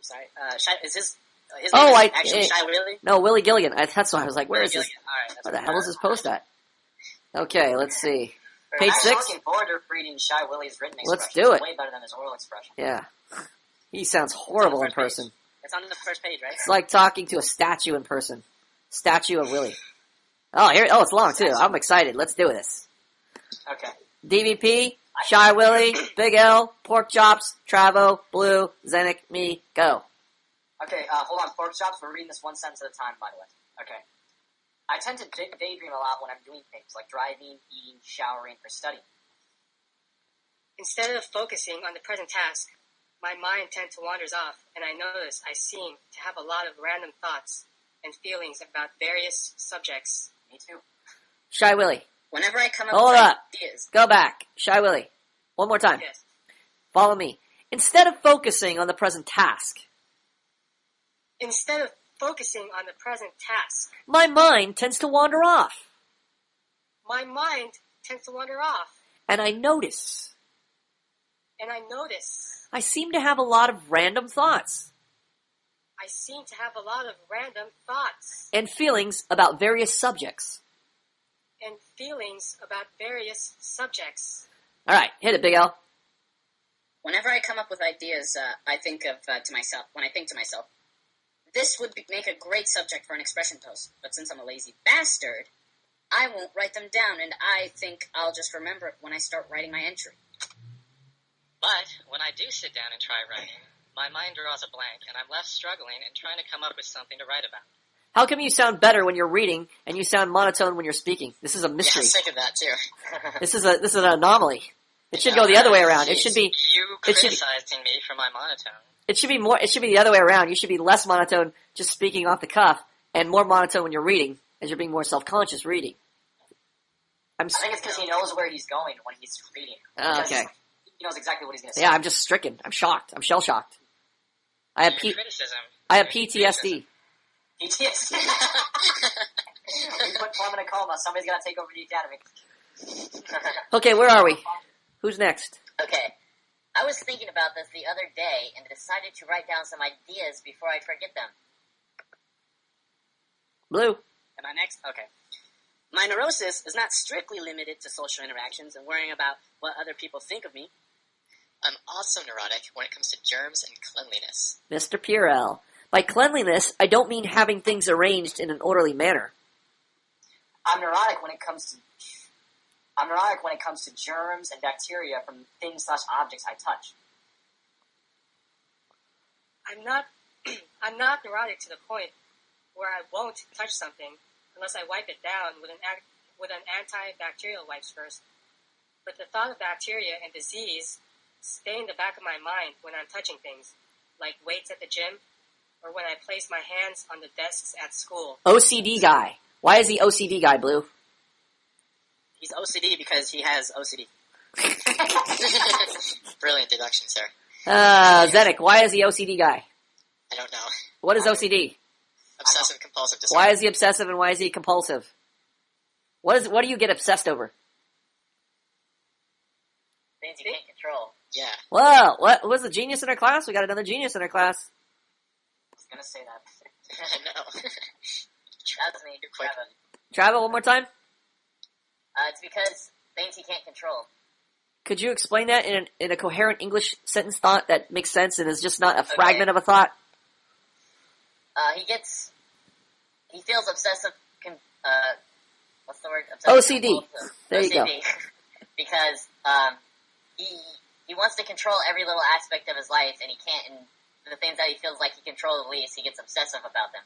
Sorry. Is his Oh, name I- is actually it- Shy Willie? No, Willie Gilligan. That's why I was like, where Willie is this? Gilligan. All right. That's Where the what- hell is this post at? Okay, let's see. I'm Page actually 6? looking forward to reading Shy Willie's written Let's expression. do It's it. way better than his oral expression. Yeah. He sounds horrible in It's on the first person. It's on the first page, right? It's like talking to a statue in person. Statue of Willie. Oh, here. Oh, it's long too. I'm excited. Let's do this. Okay. DVP, Shy Willie, Big L, Pork Chops, Travo, Blue, Zenik, me, go. Okay, hold on. Pork chops. We're reading this one sentence at a time, by the way. Okay. I tend to daydream a lot when I'm doing things like driving, eating, showering, or studying. Instead of focusing on the present task, my mind tends to wanders off, and I notice I seem to have a lot of random thoughts and feelings about various subjects. Me too. Shy Willie, Whenever I come up Hold with up. ideas, go back. Shy Willie, one more time. Yes. Follow me. Instead of focusing on the present task, Instead of focusing on the present task, my mind tends to wander off, my mind tends to wander off, and I notice and I notice I seem to have a lot of random thoughts I seem to have a lot of random thoughts and feelings about various subjects. and feelings about various subjects. All right, hit it, Big L. whenever I come up with ideas, I think to myself, this would make a great subject for an expression post. But since I'm a lazy bastard, I won't write them down, and I think I'll just remember it when I start writing my entry. But when I do sit down and try writing, my mind draws a blank, and I'm left struggling and trying to come up with something to write about. How come you sound better when you're reading and you sound monotone when you're speaking? This is a Yeah, mystery. I'm sick of that too. This is an anomaly. It should go the other way around. It should be You it should- criticizing me for my monotone. it should be the other way around. You should be less monotone just speaking off the cuff and more monotone when you're reading as you're being more self-conscious reading. I think it's because he knows where he's going when he's reading. Oh, okay. He knows exactly what he's going to say. Yeah, I'm just stricken. I'm shocked. I'm shell shocked. I have Criticism. PTSD. PTSD. We put Plum in a coma. Somebody's got to take over the academy. Okay, where are we? Who's next? Okay. I was thinking about this the other day and decided to write down some ideas before I forget them. Blue. Am I next? Okay. My neurosis is not strictly limited to social interactions and worrying about what other people think of me. I'm also neurotic when it comes to germs and cleanliness. Mr. Purell. By cleanliness, I don't mean having things arranged in an orderly manner. I'm neurotic when it comes to germs and bacteria from things/objects I touch. I'm not I'm not neurotic to the point where I won't touch something unless I wipe it down with an antibacterial wipes first. But the thought of bacteria and disease stay in the back of my mind when I'm touching things, like weights at the gym, or when I place my hands on the desks at school. OCD guy. Why is he OCD guy, Blue? He's OCD because he has OCD. Brilliant deduction, sir. Zenik, why is he OCD guy? I don't know. What is OCD? Obsessive compulsive disorder. Why is he obsessive and why is he compulsive? What do you get obsessed over? Things you can't control. Yeah. Whoa, what was the genius in our class? We got another genius in our class. I was going to say that. I know. That's me. You're quick. Trevor. Travel one more time? It's because things you can't control. Could you explain that in a coherent English sentence thought that makes sense and is just not a fragment of a thought? He feels obsessive, what's the word? Obsessive OCD. compulsive. There you go. OCD. Because, he wants to control every little aspect of his life and he can't, and the things that he feels like he controls the least, he gets obsessive about them.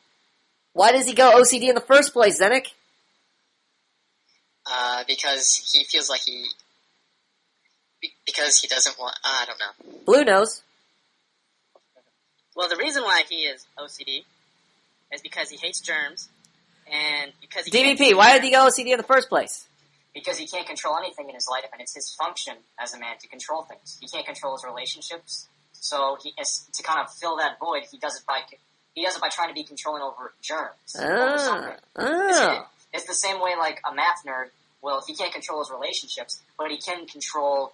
Why does he go OCD in the first place, Zenik? Because he feels like because he doesn't want, I don't know. Blue knows. Well, the reason why he is OCD is because he hates germs, and because he can't DVP, see why did germs. he go OCD in the first place? Because he can't control anything in his life, and it's his function as a man to control things. He can't control his relationships, so to kind of fill that void, he does it by trying to be controlling over germs. Over something. It's the same way like a math nerd. Well, he can't control his relationships, but he can control,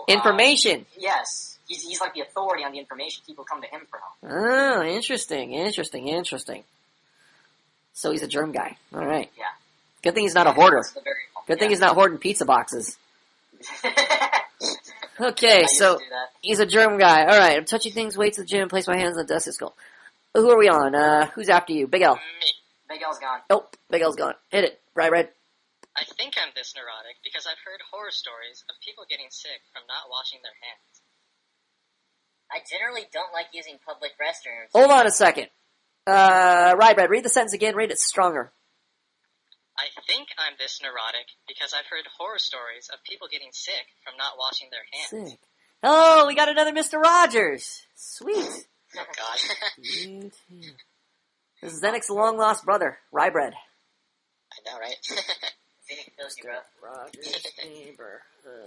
Information. Yes, He's like the authority on the information. People come to him for help. Oh, interesting. So he's a germ guy. All right. Yeah. Good thing he's not a hoarder. Good thing Yeah. he's not hoarding pizza boxes. Okay, so he's a germ guy. All right, I'm touching things, wait to the gym, place my hands on the dust skull. Who are we on? Who's after you? Big L. Me. Big L's gone. Nope, Big L's gone. Hit it. Right, red. I think I'm this neurotic because I've heard horror stories of people getting sick from not washing their hands. I generally don't like using public restrooms. Hold on a second. Right, red. Read the sentence again. Read it stronger. I think I'm this neurotic because I've heard horror stories of people getting sick from not washing their hands. Sick. Oh, we got another Mr. Rogers. Sweet. Oh, God. This is Zenek's long-lost brother, Rybread. I know, right? Phoenix kills you, bro. Rogers' neighbor.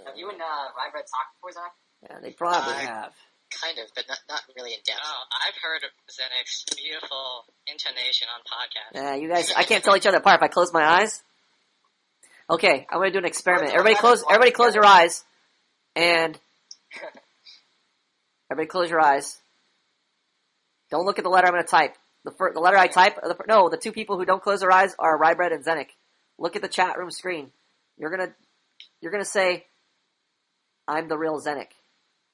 Have you and Rybread talked before, Zach? Yeah, they probably have. Kind of, but not really in depth. Oh, I've heard of Zenek's beautiful intonation on podcasts. Yeah, you guys, I can't tell each other apart if I close my eyes. Okay, I'm gonna do an experiment. Everybody close your eyes. And everybody close your eyes. Don't look at the letter I'm gonna type. The letter I type, the two people who don't close their eyes are Rybread and Zenek. Look at the chat room screen. You're gonna say, I'm the real Zenek.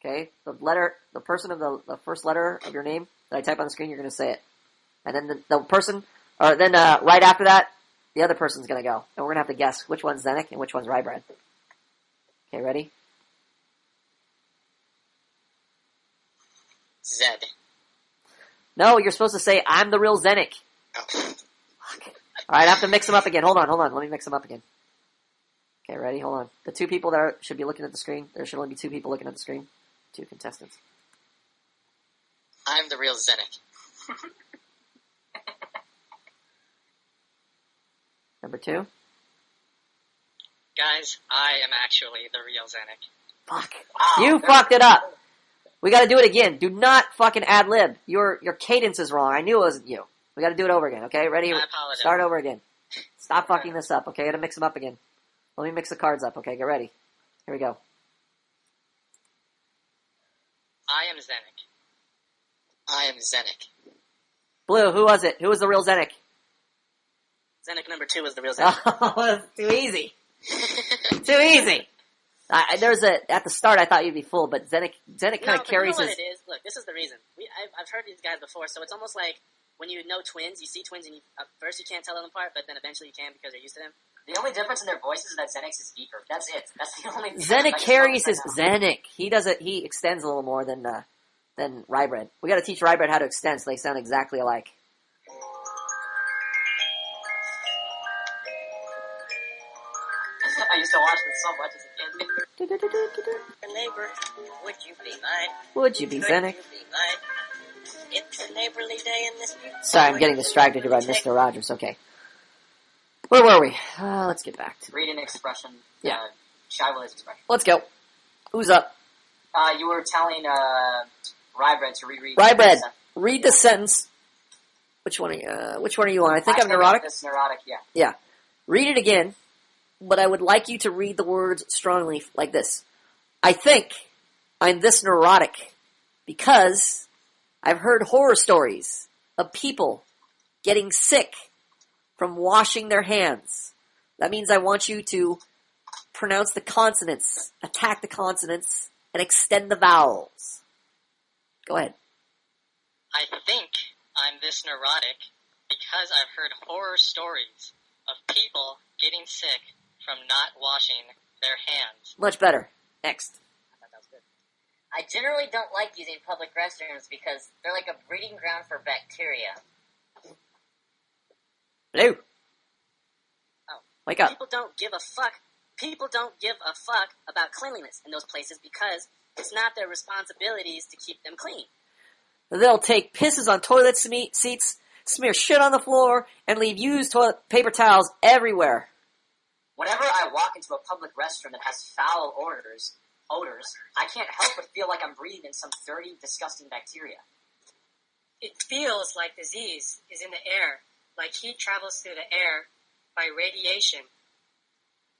Okay? The person of the first letter of your name that I type on the screen, you're gonna say it. And then the person, or then right after that, the other person's gonna go. And we're gonna have to guess which one's Zenek and which one's Rybread. Okay, ready? Zed. No, you're supposed to say, I'm the real Zenek. Oh. Alright, I have to mix them up again. Hold on. Let me mix them up again. Okay, ready? Hold on. The two people that should be looking at the screen. There should only be two people looking at the screen. Two contestants. I'm the real Zenek. Number two. Guys, I am actually the real Zenek. Fuck. You fucked it up. We gotta do it again. Do not fucking ad-lib. Your cadence is wrong. I knew it wasn't you. We gotta do it over again, okay? Ready? I apologize. Start over again. Stop fucking this up, okay? Gotta mix them up again. Let me mix the cards up, okay? Get ready. Here we go. I am Zenek. I am Zenek. Blue, who was it? Who was the real Zenek? Zenek number 2 is the real Zenek. Oh, that's too easy. Too easy. At the start I thought you'd be full, but Zenek kind of carries you know his... what it is? Look, this is the reason. I've heard these guys before, so it's almost like when you know twins, you see twins and at first you can't tell them apart, but then eventually you can because you're used to them. The only difference in their voices is that Zenek's is deeper. That's it. That's the only difference. Zenek carries his... Zenek. He extends a little more than Rybread. We gotta teach Rybread how to extend so they sound exactly alike. I used to watch this so much as a kid. Your neighbor, would you be mine? Would you be Could Zenek? you be mine? It's a neighborly day in this beautiful... Sorry, I'm getting distracted here by Mr. Rogers. Okay. Where were we? Let's get back to... Read an expression. Yeah. Shy Will's expression. Let's go. Who's up? You were telling Rybread to reread. Rybread, read the sentence. Which one are you on? I think I'm neurotic. This neurotic, yeah. Yeah. Read it again, but I would like you to read the words strongly like this. I think I'm this neurotic because I've heard horror stories of people getting sick from washing their hands. That means I want you to pronounce the consonants, attack the consonants, and extend the vowels. Go ahead. I think I'm this neurotic because I've heard horror stories of people getting sick from not washing their hands. Much better. Next. I generally don't like using public restrooms because they're like a breeding ground for bacteria. Hello. Oh. Wake up. People don't give a fuck. People don't give a fuck about cleanliness in those places because it's not their responsibilities to keep them clean. They'll take pisses on toilet seats, smear shit on the floor, and leave used toilet paper towels everywhere. Whenever I walk into a public restroom that has foul odors, I can't help but feel like I'm breathing in some dirty, disgusting bacteria. It feels like disease is in the air, like heat travels through the air by radiation.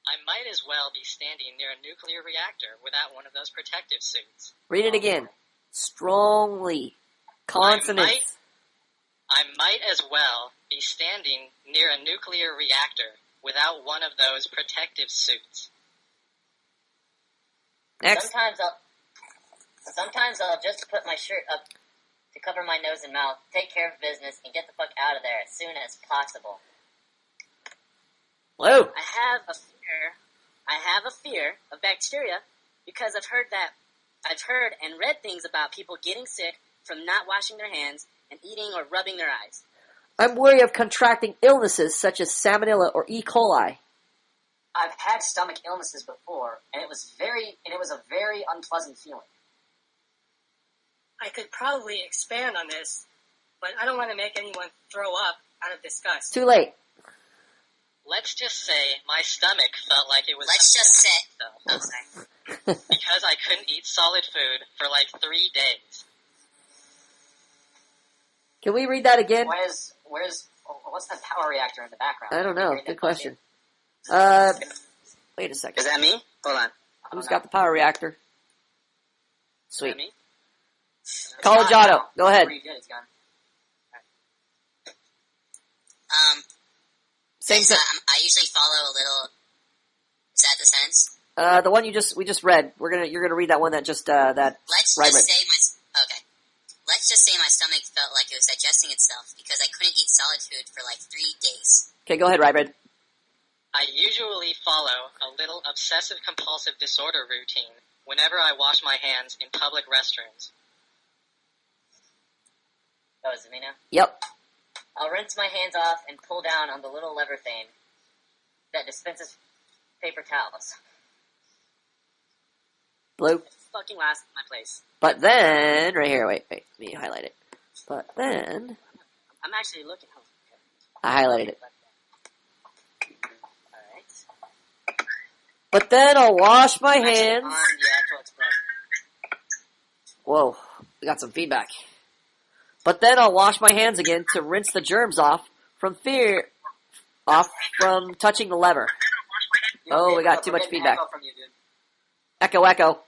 I might as well be standing near a nuclear reactor without one of those protective suits. Read it again. Strongly. Consonants. I might as well be standing near a nuclear reactor without one of those protective suits. Next. Sometimes I'll just put my shirt up to cover my nose and mouth, take care of business, and get the fuck out of there as soon as possible. Hello. I have a fear of bacteria because I've heard and read things about people getting sick from not washing their hands and eating or rubbing their eyes. I'm worried of contracting illnesses such as salmonella or E. coli. I've had stomach illnesses before, and it was a very unpleasant feeling. I could probably expand on this, but I don't want to make anyone throw up out of disgust. Too late. Let's just say my stomach felt like it was... Let's just say... Oh, sorry. Because I couldn't eat solid food for like 3 days. Can we read that again? What's the power reactor in the background? I don't know. Good question. Wait a second. Is that me? Hold on. Who's got the power reactor? Sweet. Me? Collegiato, go ahead. Pretty good, it's gone. Same so, I usually follow a little... Is that the sentence? the one we just read. You're gonna read that one that just that. Let's right, just say Let's just say my stomach felt like it was digesting itself because I couldn't eat solid food for like 3 days. Okay, go ahead, Rybred. I usually follow a little obsessive-compulsive disorder routine whenever I wash my hands in public restrooms. Oh, is it me now? Yep. I'll rinse my hands off and pull down on the little lever thing that dispenses paper towels. Blue. It's fucking last in my place. But then, right here, wait, let me highlight it. But then, I'm actually looking. Oh, okay. I highlighted it. Alright. But then I'll wash my I'm actually hands. on the actual express. Whoa, we got some feedback. But then I'll wash my hands again to rinse the germs off from touching the lever. Oh, we got too much feedback. Echo from you, dude. Echo, echo.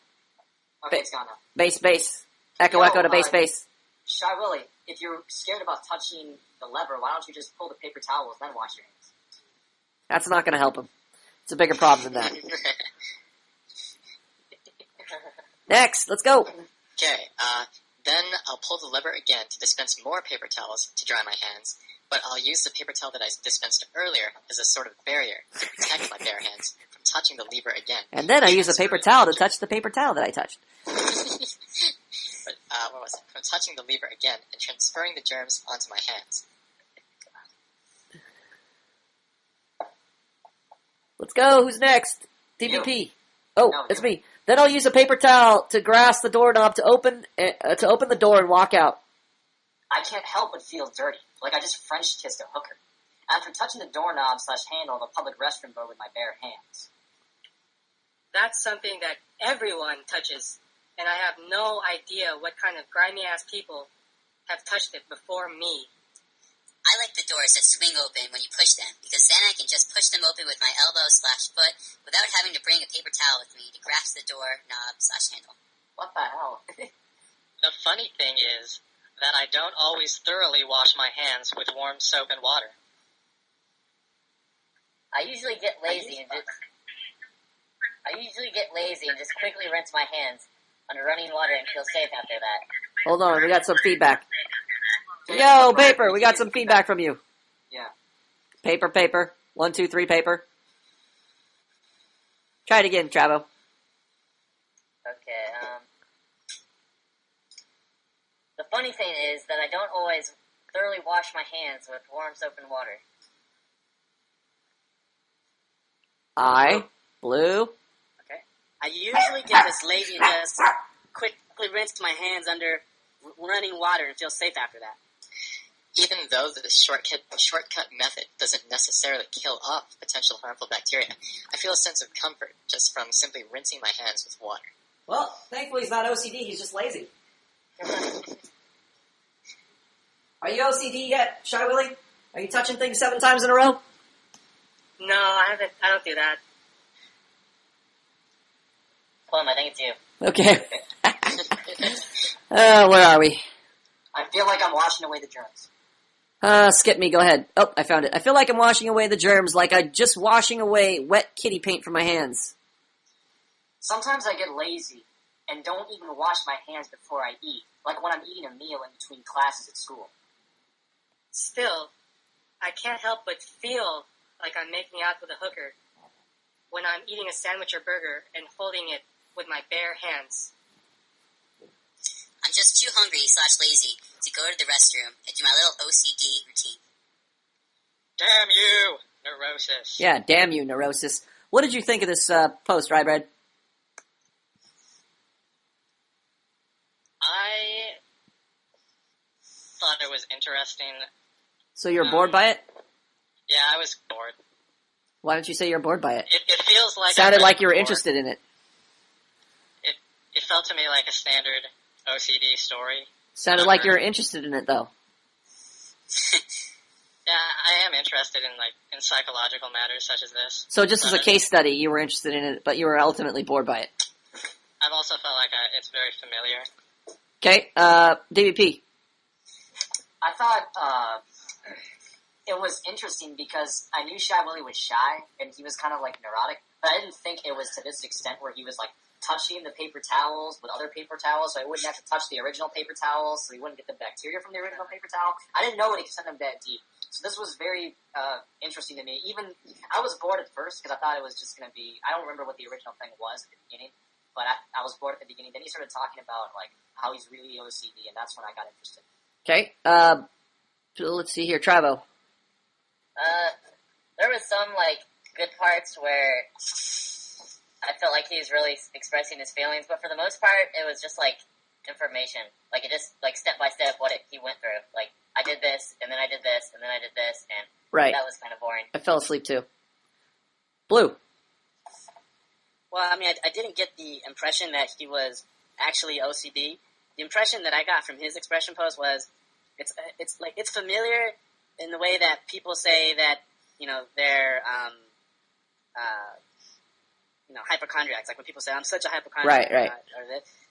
Okay, it's gone now. Bass, bass. Echo, echo to bass, bass. Shy Willie, if you're scared about touching the lever, why don't you just pull the paper towels, then wash your hands? That's not going to help him. It's a bigger problem than that. Next, let's go. Okay, then I'll pull the lever again to dispense more paper towels to dry my hands, but I'll use the paper towel that I dispensed earlier as a sort of barrier to protect my bare hands from touching the lever again. And then I use a paper towel to touch the paper towel that I touched. But, what was it? From touching the lever again and transferring the germs onto my hands. Let's go. Who's next? TVP. Oh, No, it's you. me. Then I'll use a paper towel to grasp the doorknob to open the door and walk out. I can't help but feel dirty, like I just French kissed a hooker. After touching the doorknob/handle of a public restroom door with my bare hands. That's something that everyone touches, and I have no idea what kind of grimy-ass people have touched it before me. I like the doors that swing open when you push them, because then I can just push them open with my elbow/foot without having to bring a paper towel with me to grasp the door knob/handle. What the hell? The funny thing is that I don't always thoroughly wash my hands with warm soap and water. I usually get lazy and just quickly rinse my hands under running water and feel safe after that. Hold on, we got some feedback. Yo, paper, we got some feedback from you. Yeah. Paper. 1, 2, 3, paper. Try it again, Travo. Okay, the funny thing is that I don't always thoroughly wash my hands with warm soap and water. Blue. Okay. I usually get this lazy and just quickly rinse my hands under running water and feel safe after that. Even though the shortcut method doesn't necessarily kill off potential harmful bacteria, I feel a sense of comfort just from simply rinsing my hands with water. Well, thankfully he's not OCD, he's just lazy. Are you OCD yet, Shy Willie? Are you touching things 7 times in a row? No, I haven't. I don't do that. Plum, I think it's you. Okay. Where are we? I feel like I'm washing away the germs. Skip me, go ahead. Oh, I found it. I feel like I'm washing away the germs like I'm just washing away wet kitty paint from my hands. Sometimes I get lazy and don't even wash my hands before I eat, like when I'm eating a meal in between classes at school. Still, I can't help but feel like I'm making out with a hooker when I'm eating a sandwich or burger and holding it with my bare hands. I'm just too hungry/lazy to go to the restroom and do my little OCD routine. Damn you, neurosis. Yeah, damn you, neurosis. What did you think of this post, Rybread? I thought it was interesting. So you're bored by it? Yeah, I was bored. Why don't you say you're bored by it? It feels like Sounded like you were before. interested in it. It felt to me like a standard OCD story. Sounded like you were interested in it, though. Yeah, I am interested in psychological matters such as this. So just as a case study, you were interested in it, but you were ultimately bored by it. I've also felt like it's very familiar. Okay, DVP. I thought it was interesting because I knew Shy Willie was shy, and he was kind of like neurotic, but I didn't think it was to this extent where he was like touching the paper towels with other paper towels, so I wouldn't have to touch the original paper towels, so he wouldn't get the bacteria from the original paper towel. I didn't know it extended them that deep. So this was very interesting to me. Even, I was bored at first because I thought it was just going to be, I don't remember what the original thing was at the beginning, but I was bored at the beginning. Then he started talking about like how he's really OCD, and that's when I got interested. Okay, let's see here, Travo. There was some, like, good parts where I felt like he was really expressing his feelings, but for the most part, it was just, like, information. Like, it just, like, step by step what he went through. Like, I did this, and then I did this, and then I did this, and Right. that was kind of boring. I fell asleep too. Blue. Well, I mean, I didn't get the impression that he was actually OCD. The impression that I got from his expression post was it's familiar in the way that people say that, you know, they're hypochondriacs. Like when people say, "I'm such a hypochondriac," Right.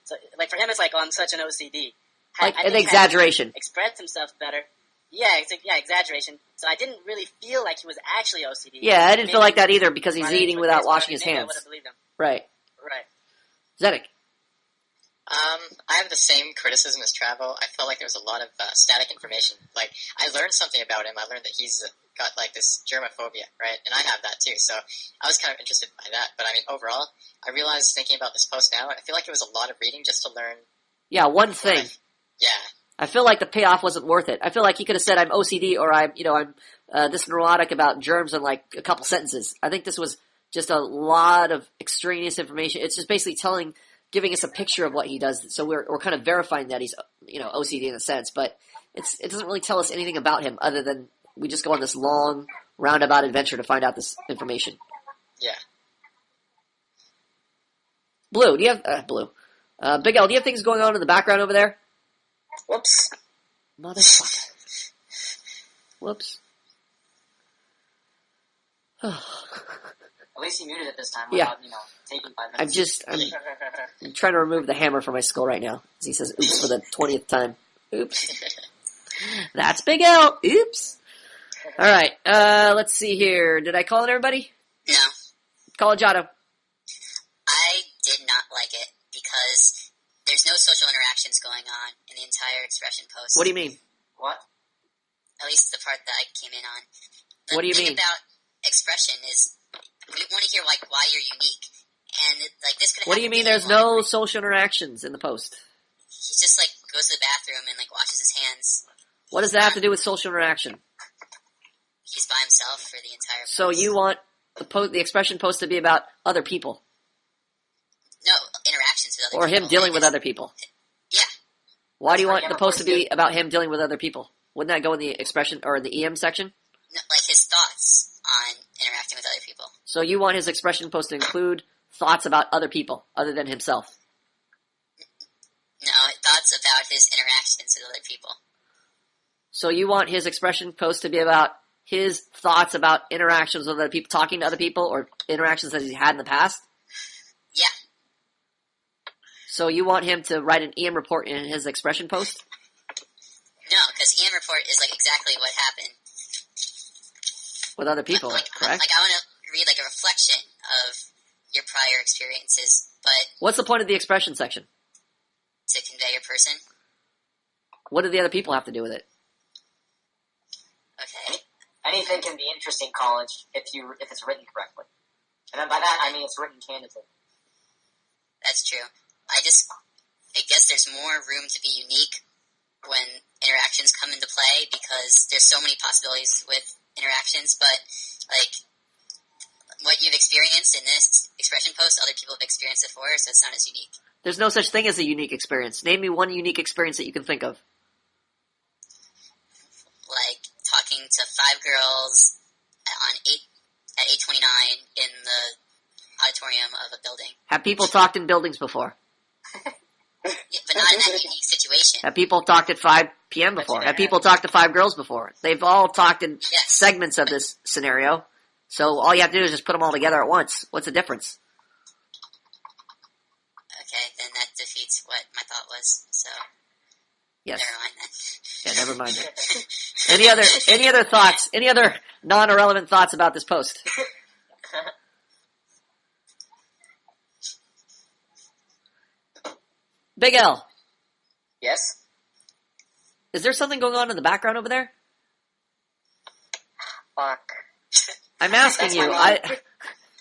So, like for him, it's like, "Oh, I'm such an OCD." Like I an think exaggeration. had expressed himself better. Yeah, exaggeration. So I didn't really feel like he was actually OCD. Yeah, I didn't feel like that either because he's Maybe eating with without this washing party, his maybe I hands. would have believed him. Right. Right. Zedek. I have the same criticism as Travo. I felt like there was a lot of static information. Like, I learned something about him. I learned that he's got, like, this germophobia, right? And I have that, too. So I was kind of interested by that. But, I mean, overall, I realized thinking about this post now, I feel like it was a lot of reading just to learn. Yeah, one thing. Yeah. I feel like the payoff wasn't worth it. I feel like he could have said, I'm OCD or I'm this neurotic about germs in like a couple sentences. I think this was just a lot of extraneous information. It's just basically giving us a picture of what he does. So we're kind of verifying that he's, OCD in a sense, but it doesn't really tell us anything about him other than we just go on this long roundabout adventure to find out this information. Yeah. Blue, do you have, Big L, do you have things going on in the background over there? Whoops. Motherfucker. Whoops. At least he muted it this time Yeah. without, taking 5 minutes. I'm trying to remove the hammer from my skull right now. As he says oops for the 20th time. Oops. That's Big L. Oops. Alright, let's see here. Did I call it everybody? No. Call it Jotto. I did not like it because there's no social interactions going on in the entire expression post. What do you mean? What? At least the part that I came in on. The What do you thing mean? about expression is we want to hear like why you're unique, and like this could. What do you mean there's no social interactions in the post? He just like goes to the bathroom and like washes his hands. What does that have to do with social interaction? He's by himself for the entire post. So you want the expression post to be about other people? No, interactions with other Or people. him dealing with other people? Yeah. Why do you want the post to be about him dealing with other people? Wouldn't that go in the expression or in the EM section? No, like his thoughts on interacting with other people. So you want his expression post to include thoughts about other people other than himself? No, thoughts about his interactions with other people. So you want his expression post to be about his thoughts about interactions with other people, talking to other people, or interactions that he's had in the past? Yeah. So you want him to write an EM report in his expression post? No, because EM report is like exactly what happened. With other people, correct? Like I want to read like a reflection of your prior experiences, but What's the point of the expression section? to convey your person. What do the other people have to do with it? Okay. Anything can be interesting, college, if it's written correctly. And then by that, I mean it's written candidly. That's true. I guess there's more room to be unique when interactions come into play because there's so many possibilities with interactions, but like what you've experienced in this expression post, other people have experienced before, so it's not as unique. There's no such thing as a unique experience. Name me one unique experience that you can think of. Like talking to 5 girls at 8:29 in the auditorium of a building. Have people talked in buildings before? Yeah, but not in that unique situation. Have people talked at 5 p.m. before? Have people talked to 5 girls before? They've all talked in Yes. segments of this scenario. So all you have to do is just put them all together at once. What's the difference? Okay, then that defeats what my thought was. So Yes. never mind then. Yeah, never mind. Any other thoughts? Any other non-irrelevant thoughts about this post? Big L, Yes? is there something going on in the background over there? Fuck. I'm asking That's you. my mom.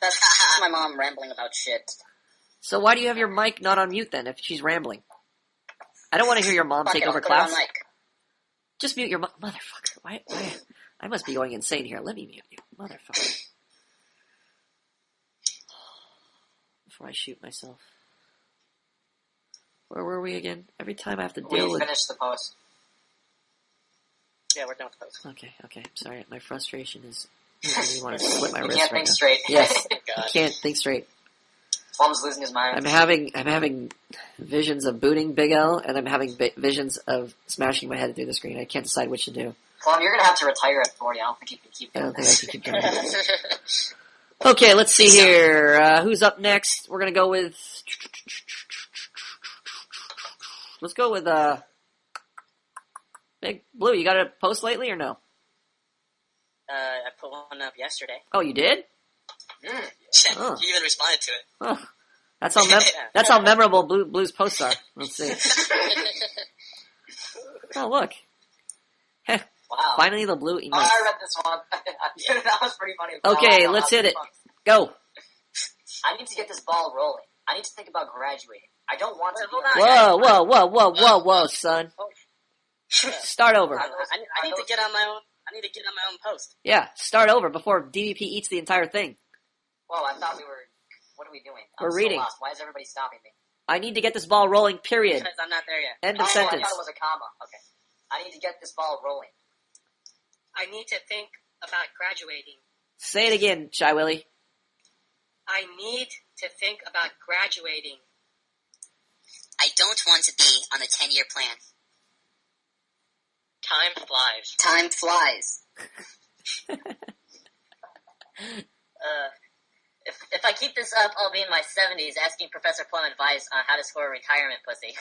That's my mom rambling about shit. So why do you have your mic not on mute then if she's rambling? I don't want to hear your mom Fuck take it, over I'll put it on class. mic. Just mute your motherfucker. Why? I must be going insane here. Let me mute you, motherfucker. Before I shoot myself. Where were we again? Every time I have to We deal with... finished the post. Yeah, we're done with those. Okay. Sorry, my frustration is... I really want to split my You wrist can't right think now. straight. Yes, God. I can't think straight. Plum's losing his mind. I'm having visions of booting Big L, and I'm having visions of smashing my head through the screen. I can't decide which to do. Plum, you're gonna have to retire at 40. I don't think you can keep I doing don't think I this. can keep doing it. Okay, let's see here. Who's up next? We're gonna go with... Let's go with, Big Blue. You got a post lately or no? I put one up yesterday. Oh, you did? Yeah, Oh. you even responded to it. Oh, that's how memorable Blue's posts are. Let's see. Oh, look. Heh, Wow. finally the Blue Oh, email. I read this one. That was pretty funny. Okay, Wow, let's wow, hit it. fun. Go. I need to get this ball rolling. I need to think about graduating. I don't want to. Hold on. Whoa, son. Start over. I need to get on my own. I need to get on my own post. Yeah, start over before DVP eats the entire thing. Whoa, I thought we were... What are we doing? We're I'm reading. So lost. Why is everybody stopping me? I need to get this ball rolling, period. Because I'm not there yet. End of I sentence. thought it was a comma. Okay. I need to get this ball rolling. I need to think about graduating. Say it again, Shy Willie. I need to think about graduating. I don't want to be on the 10-year plan. Time flies. Time flies. If I keep this up, I'll be in my 70s asking Professor Plum advice on how to score a retirement pussy.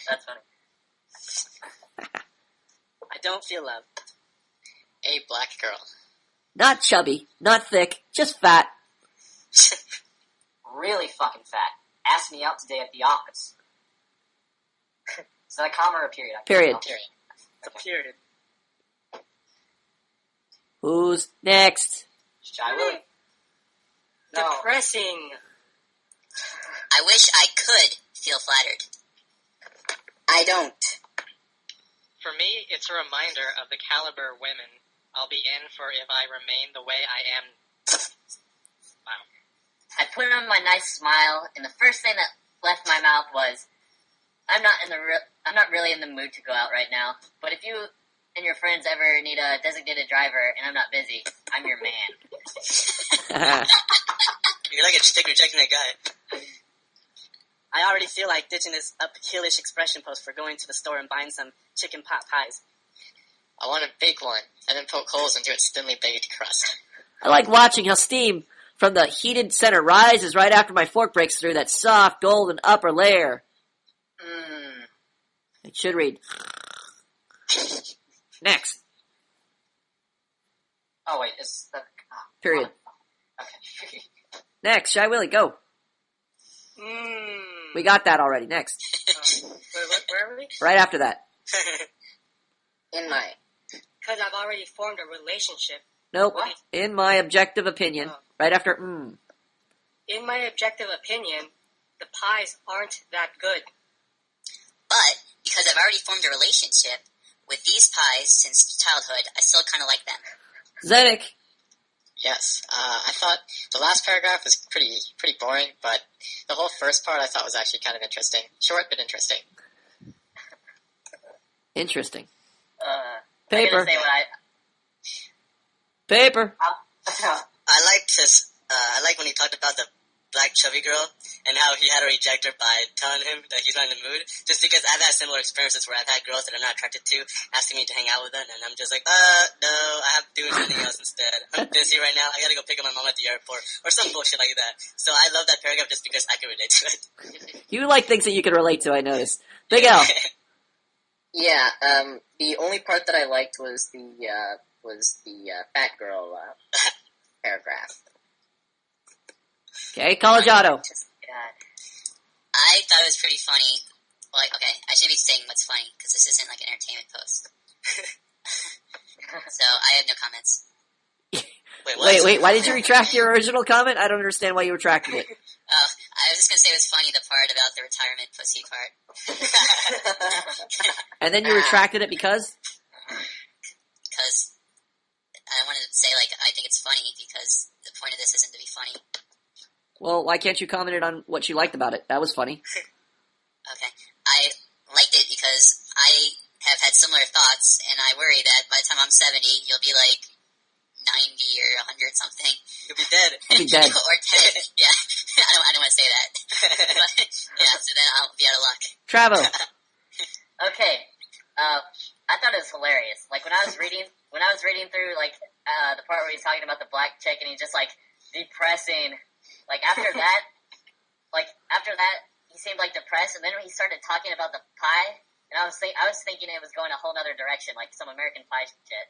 That's funny. I don't feel love. A black girl. Not chubby, not thick, just fat. Really fucking fat. Asked me out today at the office. Is that a comma or a period? I can't Period. tell. Period. It's a period. Who's next? Shy Willie. No. Depressing. I wish I could feel flattered. I don't. For me, it's a reminder of the caliber women I'll be in for if I remain the way I am. Wow. I put on my nice smile, and the first thing that left my mouth was, I'm not really in the mood to go out right now, but if you and your friends ever need a designated driver and I'm not busy, I'm your man. You're like a chick rejecting a guy. I already feel like ditching this upkillish expression post for going to the store and buying some chicken pot pies. I want to bake one, and then poke holes into its thinly baked crust. I like watching how steam from the heated center rises right after my fork breaks through that soft golden upper layer. It should read. Next. Oh wait, is that Period. Okay. Next, Shy Willie, go. We got that already. Next. Where are we? Right after that. In my. Because I've already formed a relationship. Nope. What? In my objective opinion. Oh. Right after In my objective opinion, the pies aren't that good. But because I've already formed a relationship with these pies since childhood, I still kind of like them. Zedek. Yes, I thought the last paragraph was pretty boring, but the whole first part I thought was actually kind of interesting. Short, but interesting. Interesting. I Paper. gotta say what Paper. I like when he talked about the black chubby girl and how he had her reject her by telling him that he's not in the mood. Just because I've had similar experiences where I've had girls that I'm not attracted to asking me to hang out with them, and I'm just like, no, I have to do something else instead. I'm busy right now. I gotta go pick up my mom at the airport or some bullshit like that. So I love that paragraph just because I can relate to it. You like things that you can relate to, I noticed. Big L. Yeah, the only part that I liked was the fat girl paragraph. Okay, Collegiado. God. I thought it was pretty funny. Well, okay, I should be saying what's funny, because this isn't like an entertainment post. So, I have no comments. Wait, why did you retract your original comment? I don't understand why you retracted it. Oh, I was just gonna say it was funny, the part about the retirement pussy part. And then you retracted it because? Because I wanted to say, like, I think it's funny, because the point of this isn't to be funny. Well, why can't you comment it on what you liked about it? That was funny. Okay. I liked it because I have had similar thoughts, and I worry that by the time I'm 70, you'll be like 90 or 100 something. You'll be dead. You'll be dead. Or dead. Yeah. I don't want to say that. But, yeah, so then I'll be out of luck. Travo. Okay. I thought it was hilarious. Like when I was reading through like the part where he's talking about the black chick and he's just like depressing. Like after that, he seemed like depressed, and then when he started talking about the pie, and I was thinking it was going a whole other direction, like some American Pie shit.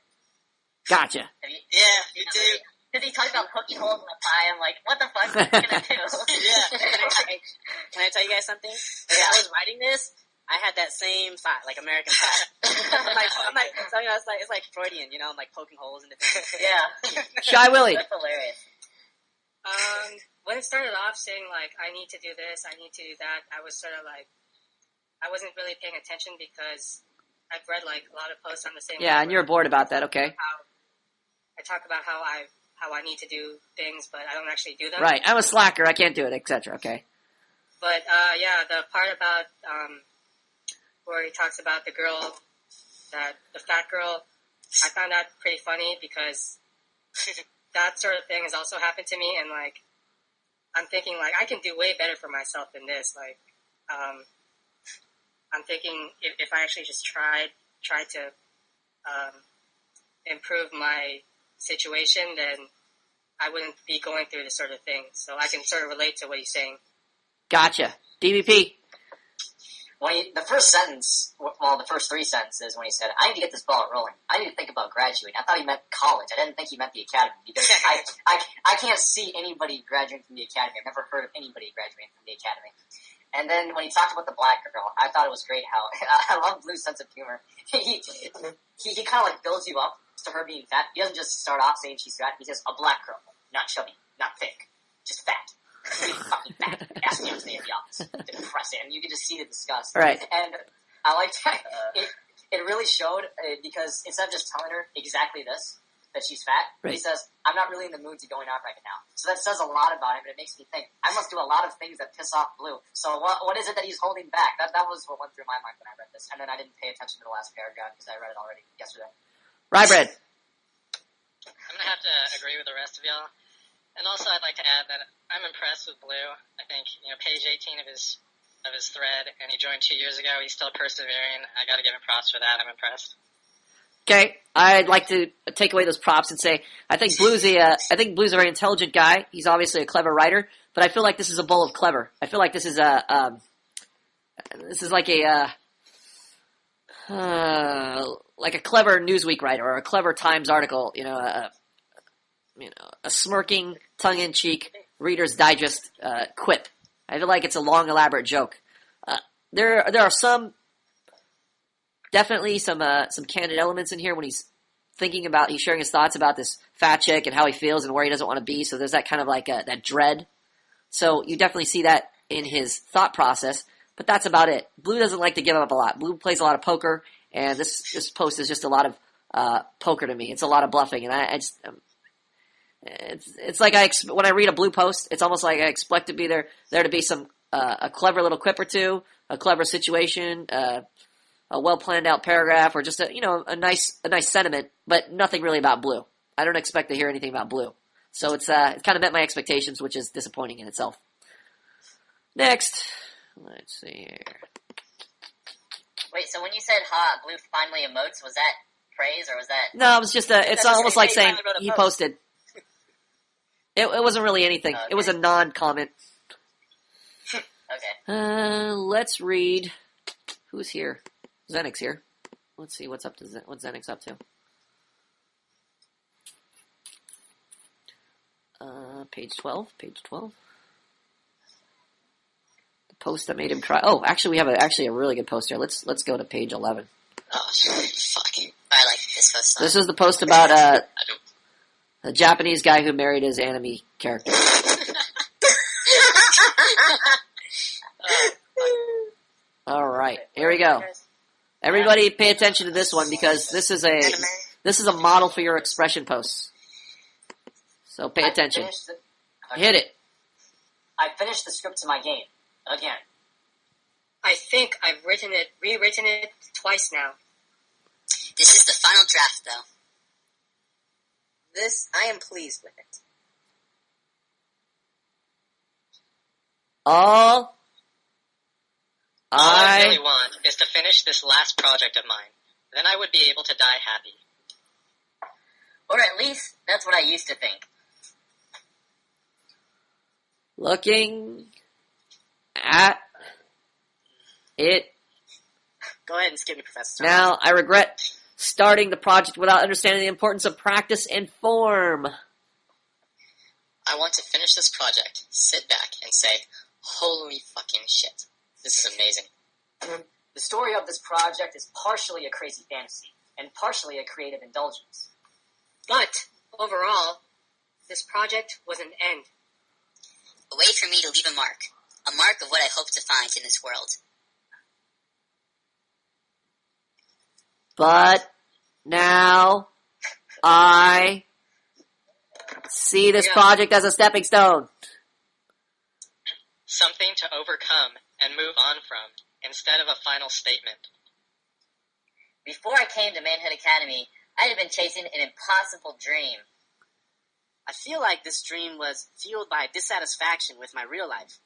Gotcha. Yeah, you do. Because he talked about poking holes in the pie. I'm like, what the fuck are you gonna do? Yeah. Can I tell you guys something? When I was writing this, I had that same thought, like American Pie. I'm like, so, you know, it's like Freudian, you know, I'm like poking holes into things. Yeah. Shy Willie. That's hilarious. When it started off saying, like, I need to do this, I need to do that, I was sort of like, I wasn't really paying attention because I've read, like, a lot of posts on the same Yeah, and you're bored about that, okay. I talk about how I need to do things, but I don't actually do them. Right, I'm a slacker, I can't do it, etc., okay. But, yeah, the part about, where he talks about the fat girl, I found that pretty funny because that sort of thing has also happened to me, and, like, I'm thinking, like, I can do way better for myself than this. Like, I'm thinking if I actually just try to improve my situation, then I wouldn't be going through this sort of thing. So I can sort of relate to what he's saying. Gotcha. DVP. The first sentence, well, the first three sentences when he said, I need to get this ball rolling. I need to think about graduating. I thought he meant college. I didn't think he meant the academy. Because I can't see anybody graduating from the academy. I've never heard of anybody graduating from the academy. And then when he talked about the black girl, I thought it was great how, I love Blue's sense of humor. He kind of like builds you up to her being fat. He doesn't just start off saying she's fat. He says, a black girl. Not chubby. Not thick. Just fat. Really fucking fat. Ask me to stay at the office. Depressing. And you can just see the disgust. Right. And I liked that. It really showed, because instead of just telling her exactly this, that she's fat, right. He says, I'm not really in the mood to going out right now. So that says a lot about him, and it makes me think, I must do a lot of things that piss off Blue. So what is it that he's holding back? That was what went through my mind when I read this. And then I didn't pay attention to the last paragraph because I read it already yesterday. Rybread. I'm gonna have to agree with the rest of y'all. And also, I'd like to add that I'm impressed with Blue. I think, page 18 of his thread, and he joined 2 years ago. He's still persevering. I gotta give him props for that. I'm impressed. Okay, I'd like to take away those props and say I think Blue's a very intelligent guy. He's obviously a clever writer, but I feel like this is a bowl of clever. I feel like this is like a clever Newsweek writer or a clever Times article. A smirking, tongue-in-cheek Reader's Digest quip. I feel like it's a long, elaborate joke. There are definitely some candid elements in here when he's sharing his thoughts about this fat chick and how he feels and where he doesn't want to be. So there's that kind of like that dread. So you definitely see that in his thought process, but that's about it. Blue doesn't like to give up a lot. Blue plays a lot of poker, and this post is just a lot of poker to me. It's a lot of bluffing, and it's like when I read a Blue post, it's almost like I expect to be there to be some a clever little quip or two, a clever situation, a well planned out paragraph, or just a nice sentiment, but nothing really about Blue. I don't expect to hear anything about Blue, so it's kind of met my expectations, which is disappointing in itself. Next, let's see here. Wait, so when you said Blue finally emotes, was that praise or was that? No, it was just it's almost like saying he posted. It wasn't really anything. Okay. It was a non-comment. Okay. Let's read. Who's here? Zenix here. Let's see what's Zenix up to. Page 12. The post that made him cry. Oh, actually, we have a really good post here. Let's go to page 11. Oh, fucking! I like this post. This is the post about a Japanese guy who married his anime character. All right, here we go. Everybody, pay attention to this one because this is a model for your expression posts. So pay attention. Hit it. I finished the script to my game again. I think I've rewritten it twice now. This is the final draft, though. I am pleased with it. All I really want is to finish this last project of mine. Then I would be able to die happy. Or at least, that's what I used to think. Looking at it. Go ahead and skip me, Professor. Now, I regret starting the project without understanding the importance of practice and form. I want to finish this project, sit back, and say, holy fucking shit. This is amazing. The story of this project is partially a crazy fantasy, and partially a creative indulgence. But, overall, this project was an end. A way for me to leave a mark of what I hope to find in this world. But now I see this project as a stepping stone. Something to overcome and move on from, instead of a final statement. Before I came to Manhood Academy, I had been chasing an impossible dream. I feel like this dream was fueled by dissatisfaction with my real life.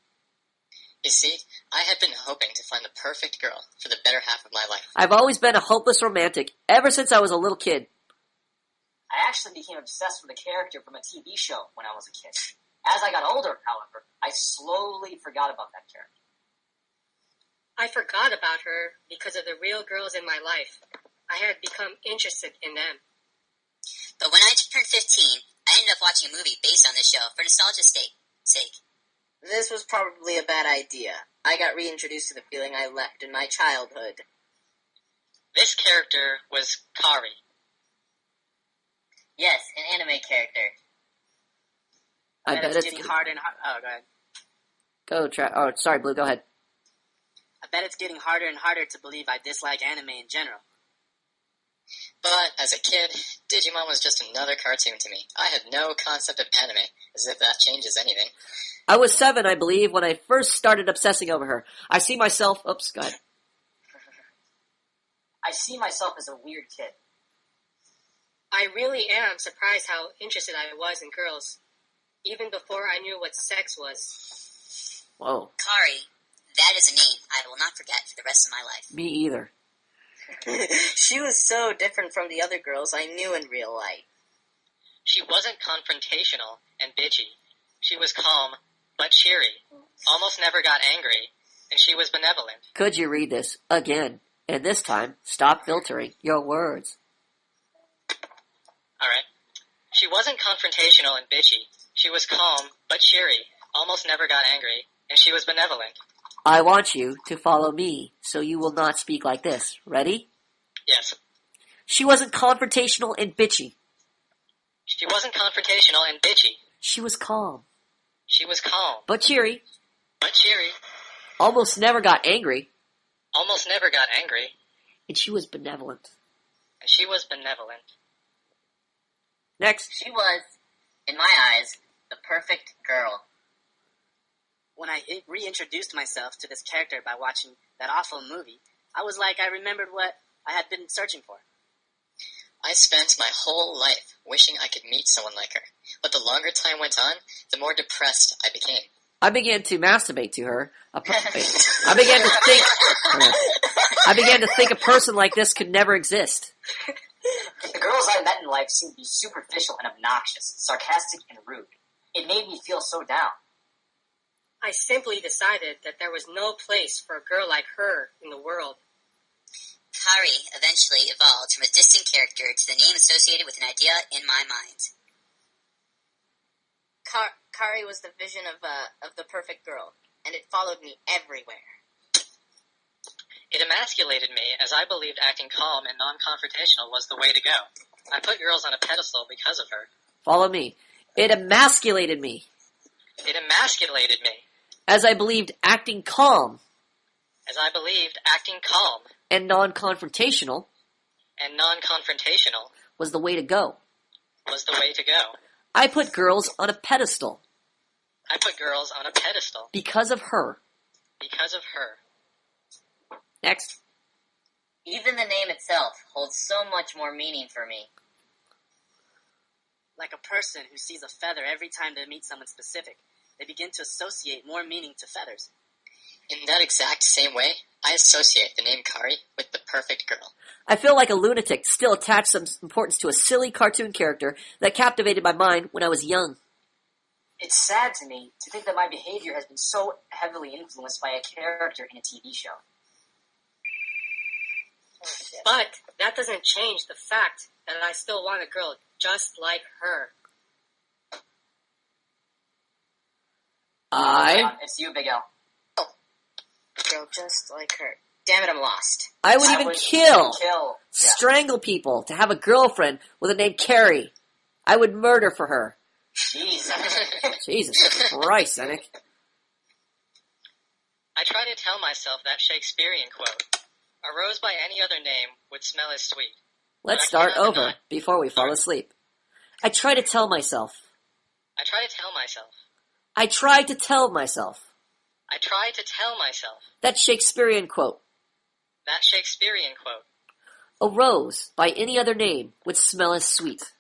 You see, I had been hoping to find the perfect girl for the better half of my life. I've always been a hopeless romantic, ever since I was a little kid. I actually became obsessed with a character from a TV show when I was a kid. As I got older, however, I slowly forgot about that character. I forgot about her because of the real girls in my life. I had become interested in them. But when I turned 15, I ended up watching a movie based on this show for nostalgia's sake. This was probably a bad idea. I got reintroduced to the feeling I left in my childhood. This character was Kari. Yes, an anime character. I bet it's getting harder and harder. Oh, go ahead. Oh, sorry, Blue, go ahead. I bet it's getting harder and harder to believe I dislike anime in general. But as a kid, Digimon was just another cartoon to me. I had no concept of anime, as if that changes anything. I was 7, I believe, when I first started obsessing over her. I see myself... Oops, go ahead. I see myself as a weird kid. I really am surprised how interested I was in girls, even before I knew what sex was. Whoa. Kari, that is a name I will not forget for the rest of my life. Me either. She was so different from the other girls I knew in real life. She wasn't confrontational and bitchy. She was calm, but cheery, almost never got angry, and she was benevolent. Could you read this again? And this time, stop filtering your words. Alright. She wasn't confrontational and bitchy. She was calm, but cheery, almost never got angry, and she was benevolent. I want you to follow me, so you will not speak like this. Ready? Yes. She wasn't confrontational and bitchy. She wasn't confrontational and bitchy. She was calm, She was calm, but cheery. but cheery, Almost never got angry. almost never got angry, And she was benevolent. and she was benevolent. Next. She was, in my eyes, the perfect girl. When I reintroduced myself to this character by watching that awful movie, I was like I remembered what I had been searching for. I spent my whole life wishing I could meet someone like her, but the longer time went on, the more depressed I became. I began to masturbate to her. I began to think a person like this could never exist. The girls I met in life seemed to be superficial and obnoxious, sarcastic and rude. It made me feel so down. I simply decided that there was no place for a girl like her in the world. Kari eventually evolved from a distant character to the name associated with an idea in my mind. Kari was the vision of the perfect girl, and it followed me everywhere. It emasculated me, as I believed acting calm and non-confrontational was the way to go. I put girls on a pedestal because of her. Follow me. It emasculated me, It emasculated me, as I believed acting calm as I believed acting calm and non-confrontational and non-confrontational was the way to go. was the way to go. I put girls on a pedestal I put girls on a pedestal because of her. because of her. Next. Even the name itself holds so much more meaning for me. Like a person who sees a feather every time they meet someone specific, they begin to associate more meaning to feathers. In that exact same way, I associate the name Kari with the perfect girl. I feel like a lunatic to still attach some importance to a silly cartoon character that captivated my mind when I was young. It's sad to me to think that my behavior has been so heavily influenced by a character in a TV show. But that doesn't change the fact that I still want a girl just like her. It's you, Big L. Girl just like her. Damn it, I'm lost. I would even kill, Yeah. strangle people to have a girlfriend with a name Carrie. I would murder for her. Jeez. Jesus Christ, Enoch. I try to tell myself that Shakespearean quote, "A rose by any other name would smell as sweet." Let's But I start cannot over deny- before we fall asleep. I try to tell myself. I try to tell myself. I try to tell myself. I try to tell myself That Shakespearean quote. that Shakespearean quote, A rose by any other name would smell as sweet.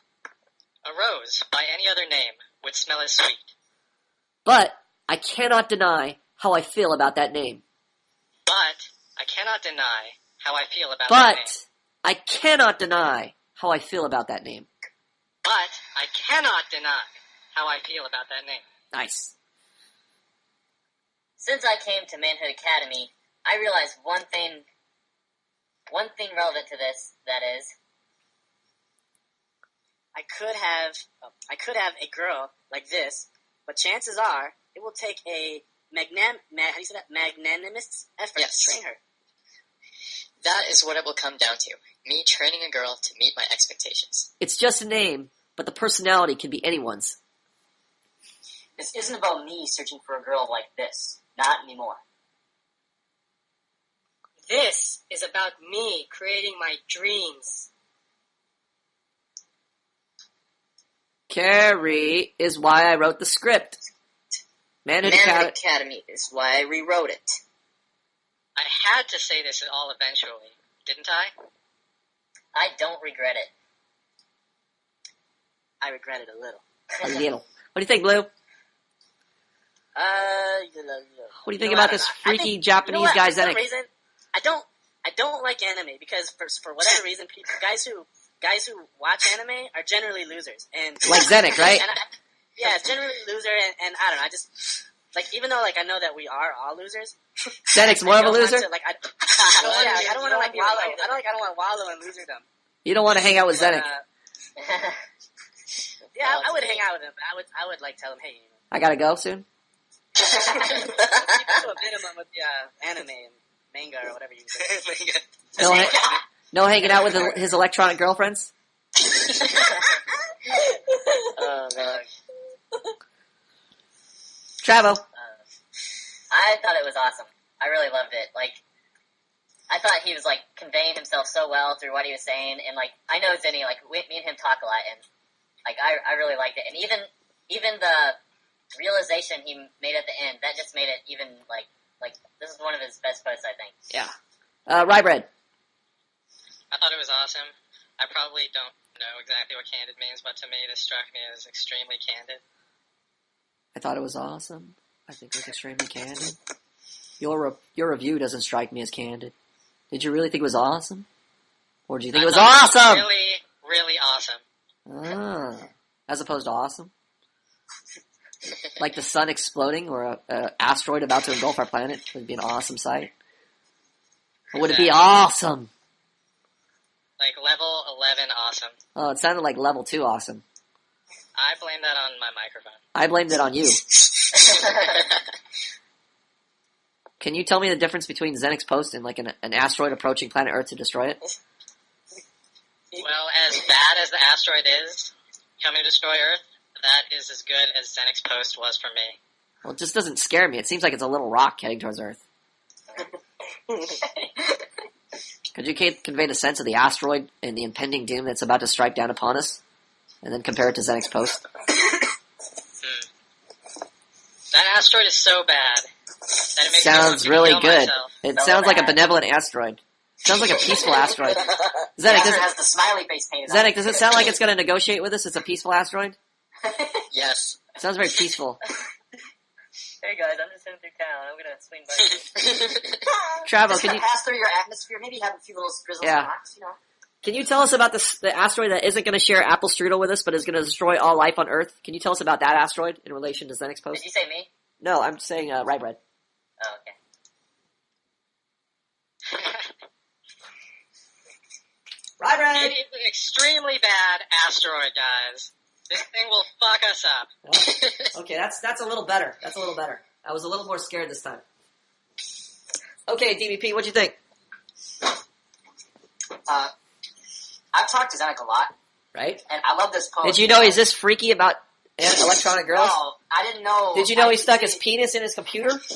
"A rose by any other name would smell as sweet." But I cannot deny how I feel about that name. But I cannot deny how I feel about that name. But I cannot deny how I feel about that name. But I cannot deny how I feel about that name. Nice. Since I came to Manhood Academy, I realized one thing relevant to this, that is, I could have a girl like this, but chances are it will take a magnanimous effort Yes. to train her. That is what it will come down to. Me training a girl to meet my expectations. It's just a name, but the personality can be anyone's. This isn't about me searching for a girl like this. Not anymore. This is about me creating my dreams. Carrie is why I wrote the script. Manhood Manhood Academy. Academy is why I rewrote it. I had to say this all eventually, didn't I? I don't regret it. I regret it a little. A little. What do you think, Blue? What do you think about this freaky Japanese guy, For some Zenek? reason, I I don't like anime because for whatever reason, guys who watch anime are generally losers, and Like Zenek, right? Yeah, generally loser, and I don't know. I just like, even though like I know that we are all losers. Zenek's more of a loser. I don't want to like wallow. I don't want to wallow in loserdom. You don't want to hang out with Zenek. Yeah, I would hang out with him. I would like tell him, hey, I gotta go soon. keep it to a minimum with the anime and manga or whatever you say. No hanging out with his electronic girlfriends. Oh man. Travo. I thought it was awesome. I really loved it. Like, I thought he was like conveying himself so well through what he was saying, and like I know Zinni, like me and him talk a lot, and like I really liked it, and even the realization he made at the end, that just made it even like this is one of his best posts, I think. Yeah. Rye bread. I thought it was awesome. I probably don't know exactly what candid means, but to me this struck me as extremely candid. I thought it was awesome. I think it was extremely candid. Your review doesn't strike me as candid. Did you really think it was awesome? Or do you think it was awesome? Really, really awesome. As opposed to awesome? Like the sun exploding or a asteroid about to engulf our planet would be an awesome sight. Or would it be awesome? Like level 11 awesome. Oh, it sounded like level 2 awesome. I blame that on my microphone. I blamed it on you. Can you tell me the difference between Zenek's post and like an asteroid approaching planet Earth to destroy it? Well, as bad as the asteroid is coming to destroy Earth, that is as good as Zenek's post was for me. Well, it just doesn't scare me. It seems like it's a little rock heading towards Earth. Could you convey the sense of the asteroid and the impending doom that's about to strike down upon us? And then compare it to Zenek's post? That asteroid is so bad that it makes sounds me really want to good. kill myself. It sounds like a benevolent asteroid. Sounds like a peaceful asteroid. Zenek, has the smiley face painted on Zenek, does it sound like it's going to negotiate with us? It's a peaceful asteroid? Yes. It sounds very peaceful. Hey guys, I'm just heading through town. I'm gonna swing by. Travo, Just can you... pass through your atmosphere, maybe have a few little sprizzles Yeah. and rocks, you know. Can you tell us about the asteroid that isn't going to share apple strudel with us, but is going to destroy all life on Earth? Can you tell us about that asteroid in relation to Zenek's post? Did you say me? No, I'm saying Rye Bread. Oh, okay. Rye Bread! It is an extremely bad asteroid, guys. This thing will fuck us up. Oh, okay, that's a little better. That's a little better. I was a little more scared this time. Okay, DVP, what'd you think? I've talked to Zenek a lot, Right? and I love this post. Did you know he's this freaky about electronic girls? No, I didn't know. Did you know he stuck his penis in his computer? Floppy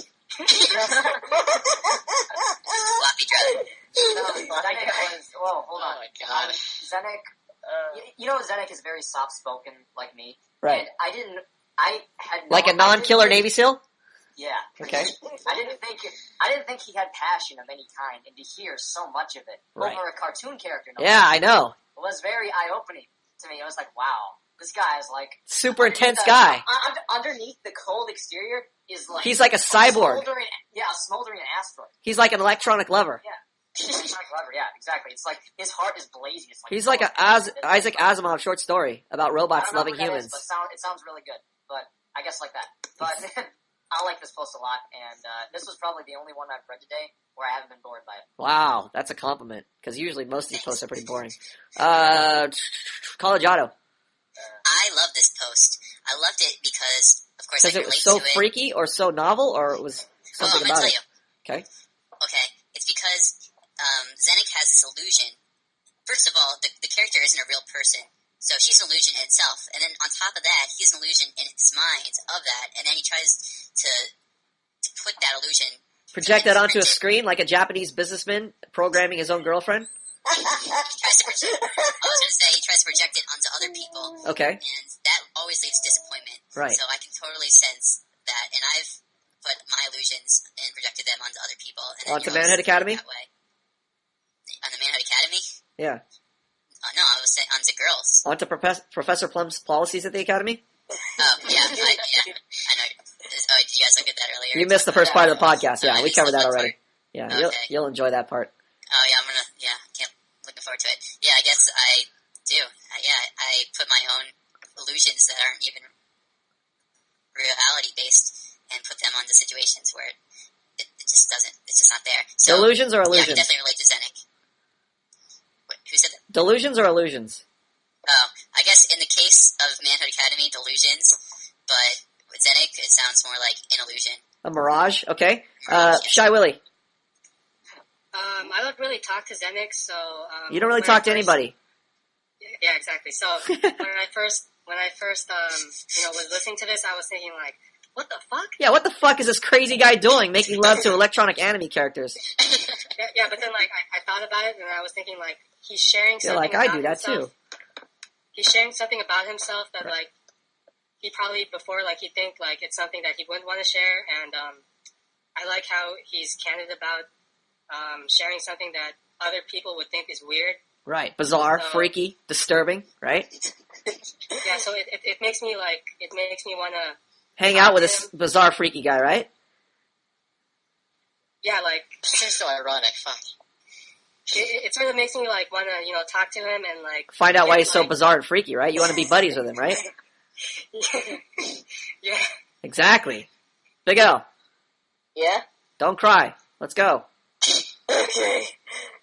drive. No, Zenek was. Whoa, hold on. Oh my god. Zenek. You know, Zenek is very soft-spoken, like me. Right. And I had no, Like a non-killer Navy SEAL? Yeah. Okay. I didn't think he had passion of any kind, and to hear so much of it Right. over a cartoon character. No, Yeah, I know. it was very eye-opening to me. I was like, wow, this guy is like Super intense guy. Underneath the cold exterior is like He's like a cyborg. a smoldering asteroid. He's like an electronic lover. Yeah. He's not clever. Yeah, exactly. It's like his heart is blazing. It's like He's like a Isaac Asimov short story about robots loving humans. Is, but it sounds really good. But I guess like that. But I like this post a lot, and this was probably the only one I've read today where I haven't been bored by it. Wow, that's a compliment. Because usually most of these posts are pretty boring. College Auto. I love this post. I loved it because, of course, I Because can it was relate so to it. freaky or so novel, or it was Well, something I'm about gonna it? tell you. Okay. Okay, it's because Zenek has this illusion. First of all, the character isn't a real person, so she's an illusion in itself. And then on top of that, he's an illusion in his mind of that, and then he tries to put that illusion... Project that onto a screen like a Japanese businessman programming his own girlfriend? I was going to say he tries to project it onto other people. Okay. And that always leads to disappointment. Right. So I can totally sense that, and I've put my illusions and projected them onto other people. And Onto Manhood Academy? That way. On the Manhood Academy? Yeah. No, I was saying onto girls. Onto Professor Plum's policies at the Academy? Oh, yeah, I know. Oh, did you guys look at that earlier? You missed the first part of the podcast. Yeah, we covered that already. Yeah, Okay. you'll enjoy that part. Oh, put my own illusions that aren't even reality based and put them onto situations where it just doesn't. It's just not there. So Delusions or yeah, I illusions? can definitely relate to Zenek. Who said that? Delusions or illusions? Oh, I guess in the case of Manhood Academy, delusions, but with Zenek, it sounds more like an illusion. A mirage? Okay. Mirage, yes. Shy Willy. I don't really talk to Zenek, so You don't really talk to anybody. Yeah, exactly. So when I first was listening to this, I was thinking like, what the fuck? Yeah, what the fuck is this crazy guy doing, making love to electronic anime characters? Yeah, but then like I thought about it, and I was thinking like he's sharing something. Like, I about do that himself. too. He's sharing something about himself that like he probably before like he'd think like it's something that he wouldn't want to share, and I like how he's candid about sharing something that other people would think is weird. Right. Bizarre, freaky, disturbing, right? Yeah, so it makes me want to hang out with this bizarre, freaky guy, right? Yeah, like seems so ironic. Fuck. It sort of makes me like want to talk to him and like find out why he's so bizarre and freaky, right? You want to be buddies with him, right? Yeah. Exactly. Big L. Yeah? Don't cry. Let's go. Okay.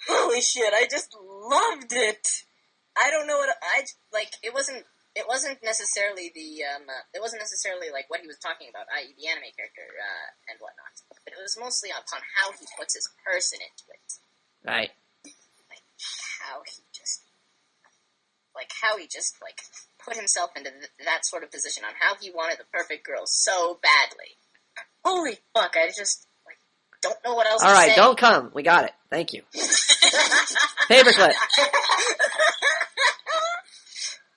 Holy shit, I just loved it. I don't know it wasn't necessarily like what he was talking about, i.e. the anime character, and whatnot. But it was mostly upon how he puts his person into it. Right. Like, how he just put himself into that sort of position on how he wanted the perfect girl so badly. Holy fuck, I just, don't know what else to say. Alright, don't come. We got it. Thank you. Paperclip.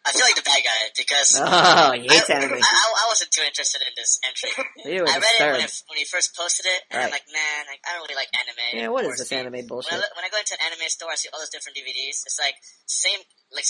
I feel like the bad guy because he hates anime. I wasn't too interested in this entry. I read it when he first posted it, and I'm like, man, I don't really like anime. Yeah, what is this anime bullshit? When I go into an anime store, I see all those different DVDs. It's like same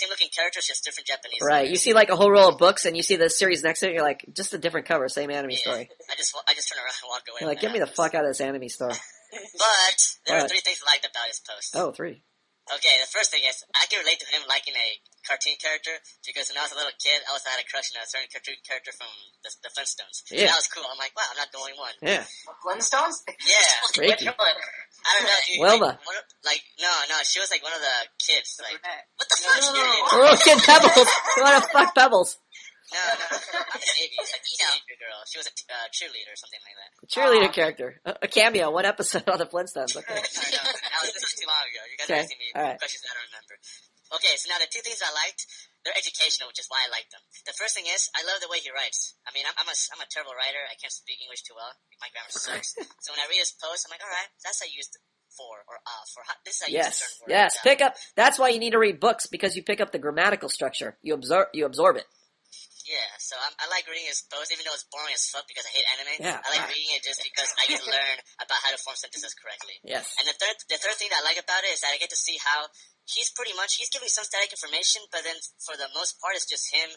looking characters, just different Japanese. Right, you see like a whole roll of books, and you see the series next to it, and you're like, just a different cover, same anime story. I just turn around and walk away. You're like, get me the fuck out of this anime store. But there are 3 things I liked about his post. Oh, 3. Okay, the first thing is, I can relate to him liking a cartoon character, because when I was a little kid, I also had a crush on a certain cartoon character from the Flintstones. Yeah. So that was cool. I'm like, wow, I'm not the only one. Yeah. Flintstones? Yeah. Freaky. I don't know, dude. Wilma. No, she was like one of the kids. Like, what the fuck? Oh, kid Pebbles! You wanna fuck Pebbles? No, not the baby. It's like teenager girl. She was a cheerleader or something like that. A cheerleader character. A cameo. One episode on the Flintstones. Okay. This was too long ago. You guys are asking me questions I don't remember. Okay, so now the 2 things I liked, they're educational, which is why I liked them. The first thing is, I love the way he writes. I mean, I'm a terrible writer. I can't speak English too well. My grammar sucks. So when I read his post, I'm like, alright, that's how you use for or for. This is how you use a certain word. Yes, pick up. That's why you need to read books, because you pick up the grammatical structure. You absorb it. Yeah, so I like reading his posts, even though it's boring as fuck because I hate anime. Yeah. I like reading it just because I get to learn about how to form sentences correctly. Yes. And the third thing that I like about it is that I get to see how he's giving some static information, but then for the most part, it's just him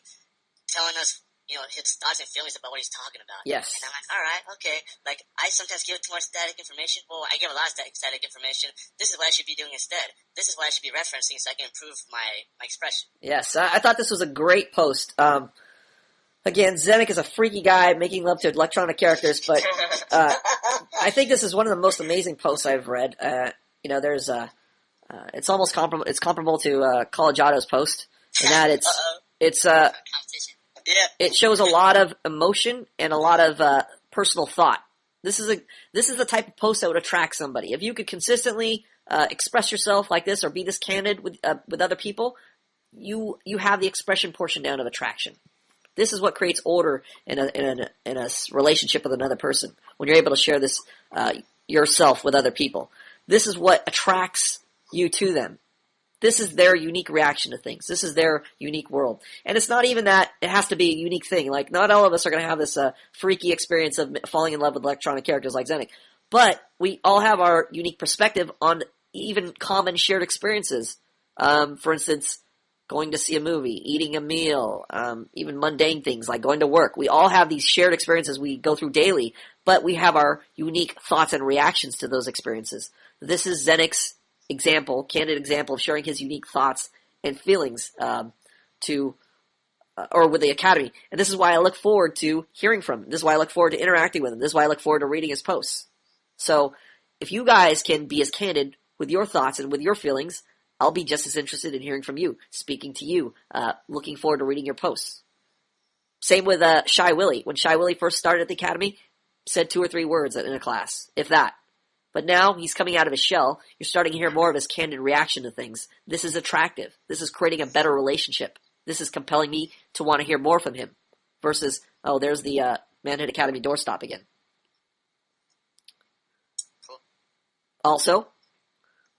telling us, his thoughts and feelings about what he's talking about. Yes. And I'm like, alright, okay. Like, I sometimes give too much static information. Well, I give a lot of static information. This is what I should be doing instead. This is what I should be referencing so I can improve my expression. Yes, I thought this was a great post. Again, Zenek is a freaky guy making love to electronic characters, but I think this is one of the most amazing posts I've read. There's it's almost comparable. It's comparable to College Auto's post in that it's it shows a lot of emotion and a lot of personal thought. This is the type of post that would attract somebody. If you could consistently express yourself like this or be this candid with other people, you have the expression portion down of attraction. This is what creates order in a relationship with another person. When you're able to share this yourself with other people, this is what attracts you to them. This is their unique reaction to things. This is their unique world, and it's not even that it has to be a unique thing. Like, not all of us are going to have this freaky experience of falling in love with electronic characters like Zenek, but we all have our unique perspective on even common shared experiences. For instance, going to see a movie, eating a meal, even mundane things like going to work. We all have these shared experiences we go through daily, but we have our unique thoughts and reactions to those experiences. This is Zenek's candid example of sharing his unique thoughts and feelings to or with the academy. And this is why I look forward to hearing from him. This is why I look forward to interacting with him. This is why I look forward to reading his posts. So if you guys can be as candid with your thoughts and with your feelings, I'll be just as interested in hearing from you, speaking to you, looking forward to reading your posts. Same with Shy Willie. When Shy Willie first started at the academy, said 2 or 3 words in a class, if that. But now he's coming out of his shell. You're starting to hear more of his candid reaction to things. This is attractive. This is creating a better relationship. This is compelling me to want to hear more from him. Versus, oh, there's the Manhood Academy doorstop again. Cool. Also,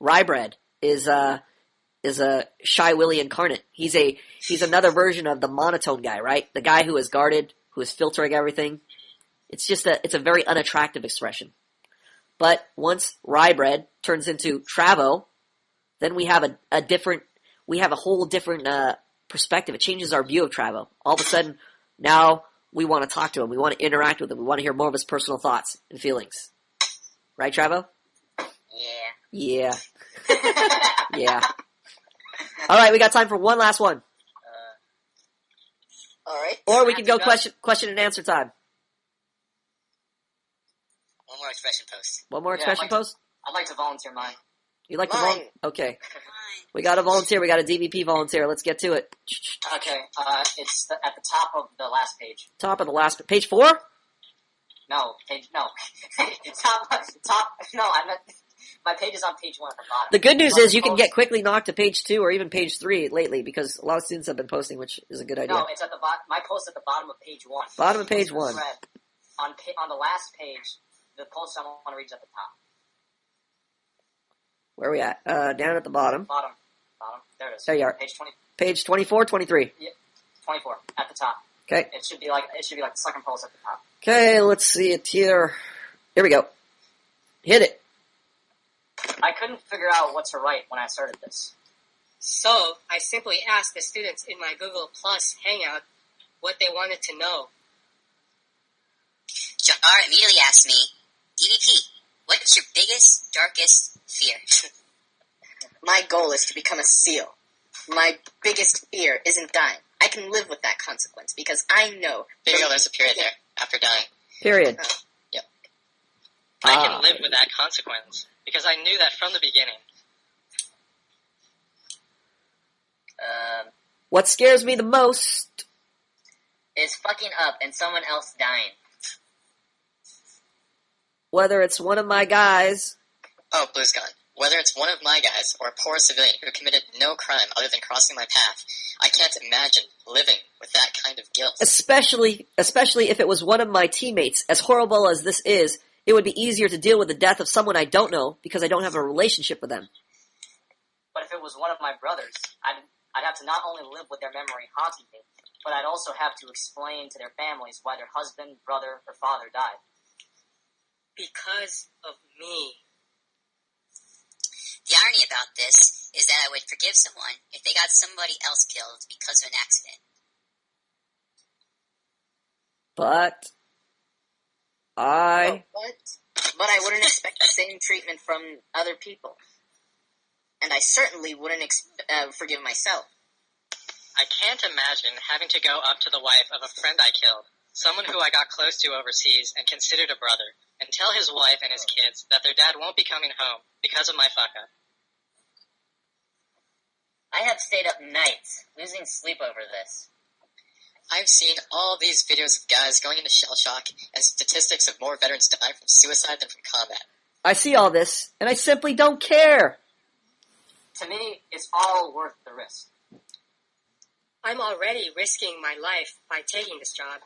Rybread is a Shy Willie incarnate. He's another version of the monotone guy, right? The guy who is guarded, who is filtering everything. It's a very unattractive expression. But once Rybread turns into Travo, then we have a whole different perspective. It changes our view of Travo. All of a sudden, now we want to talk to him. We want to interact with him. We want to hear more of his personal thoughts and feelings. Right, Travo? Yeah. Yeah. Yeah. All right, we got time for one last one. All right. Or we can go question and answer time. One more expression post. One more expression post? I'd like to volunteer mine. You'd like to Mine. volunteer? Okay. We got a volunteer. We got a DVP volunteer. Let's get to it. Okay, it's at the top of the last page. Top of the last page 4? No, I meant my page is on page 1 at the bottom. The good news is you can get quickly knocked to page 2 or even page 3 lately because a lot of students have been posting, which is a good idea. No, it's at the bottom. My post at the bottom of page 1. Bottom of page 1. On the last page, the post I want to read is at the top. Where are we at? Down at the bottom. Bottom. There it is. There you are. Page 20. Page 24, 23. Yeah, 24 at the top. Okay. It should be like the second post at the top. Okay, let's see it here. Here we go. Hit it. I couldn't figure out what to write when I started this. So I simply asked the students in my Google Plus Hangout what they wanted to know. Jar immediately asked me, DVP, what's your biggest, darkest fear? My goal is to become a SEAL. My biggest fear isn't dying. I can live with that consequence because I know. There you go, there's a period there, after dying. Period. Yep. I can live with that consequence, because I knew that from the beginning. What scares me the most? Is fucking up and someone else dying. Whether it's one of my guys. Oh, Blue's gone. Whether it's one of my guys or a poor civilian who committed no crime other than crossing my path, I can't imagine living with that kind of guilt. Especially if it was one of my teammates. As horrible as this is, it would be easier to deal with the death of someone I don't know because I don't have a relationship with them. But if it was one of my brothers, I'd have to not only live with their memory haunting me, but I'd also have to explain to their families why their husband, brother, or father died. Because of me. The irony about this is that I would forgive someone if they got somebody else killed because of an accident. But But I wouldn't expect the same treatment from other people. And I certainly wouldn't forgive myself. I can't imagine having to go up to the wife of a friend I killed, someone who I got close to overseas and considered a brother, and tell his wife and his kids that their dad won't be coming home because of my fuck-up. I have stayed up nights, losing sleep over this. I've seen all these videos of guys going into shell shock, and statistics of more veterans die from suicide than from combat. I see all this, and I simply don't care. To me, it's all worth the risk. I'm already risking my life by taking this job,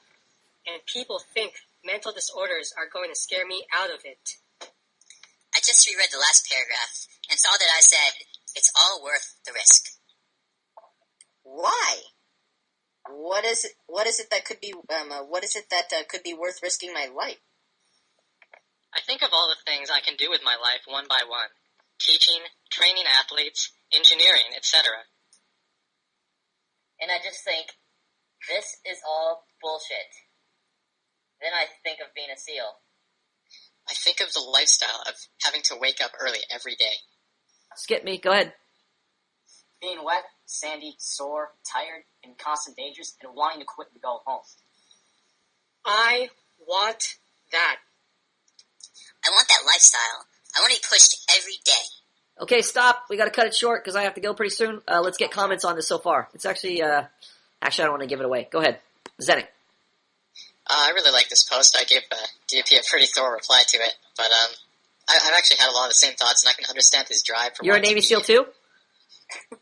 and people think mental disorders are going to scare me out of it. I just reread the last paragraph and saw that I said, it's all worth the risk. Why? What is it that could be worth risking my life? I think of all the things I can do with my life one by one. Teaching, training athletes, engineering, etc. And I just think, this is all bullshit. Then I think of being a SEAL. I think of the lifestyle of having to wake up early every day. Skip me, go ahead. Being wet sandy, sore, tired, in constant dangers, and wanting to quit and go home. I want that. I want that lifestyle. I want to be pushed every day. Okay, stop. We got to cut it short because I have to go pretty soon. Let's get comments on this so far. It's actually, I don't want to give it away. Go ahead, Zenik. I really like this post. I gave DP a pretty thorough reply to it, but I've actually had a lot of the same thoughts, and I can understand his drive. For You're a Navy SEAL too?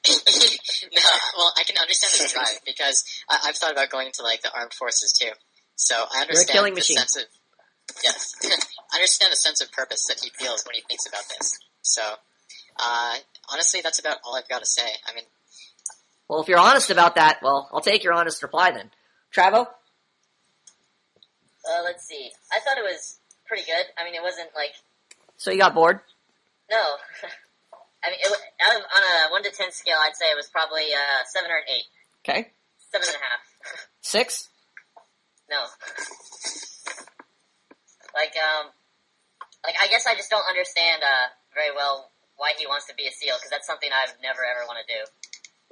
No, well, I can understand his drive because I've thought about going into like the armed forces too. So I understand killing the machine. sense of yes, I understand the sense of purpose that he feels when he thinks about this. So honestly, that's about all I've got to say. I mean, Well, if you're honest about that, well, I'll take your honest reply then. Travo? Let's see. I thought it was pretty good. I mean, it wasn't like So you got bored? no. I mean, on a 1 to 10 scale, I'd say it was probably 7 or an 8. Okay. 7.5. 6? No. Like I guess I just don't understand very well why he wants to be a SEAL, because that's something I would never ever want to do.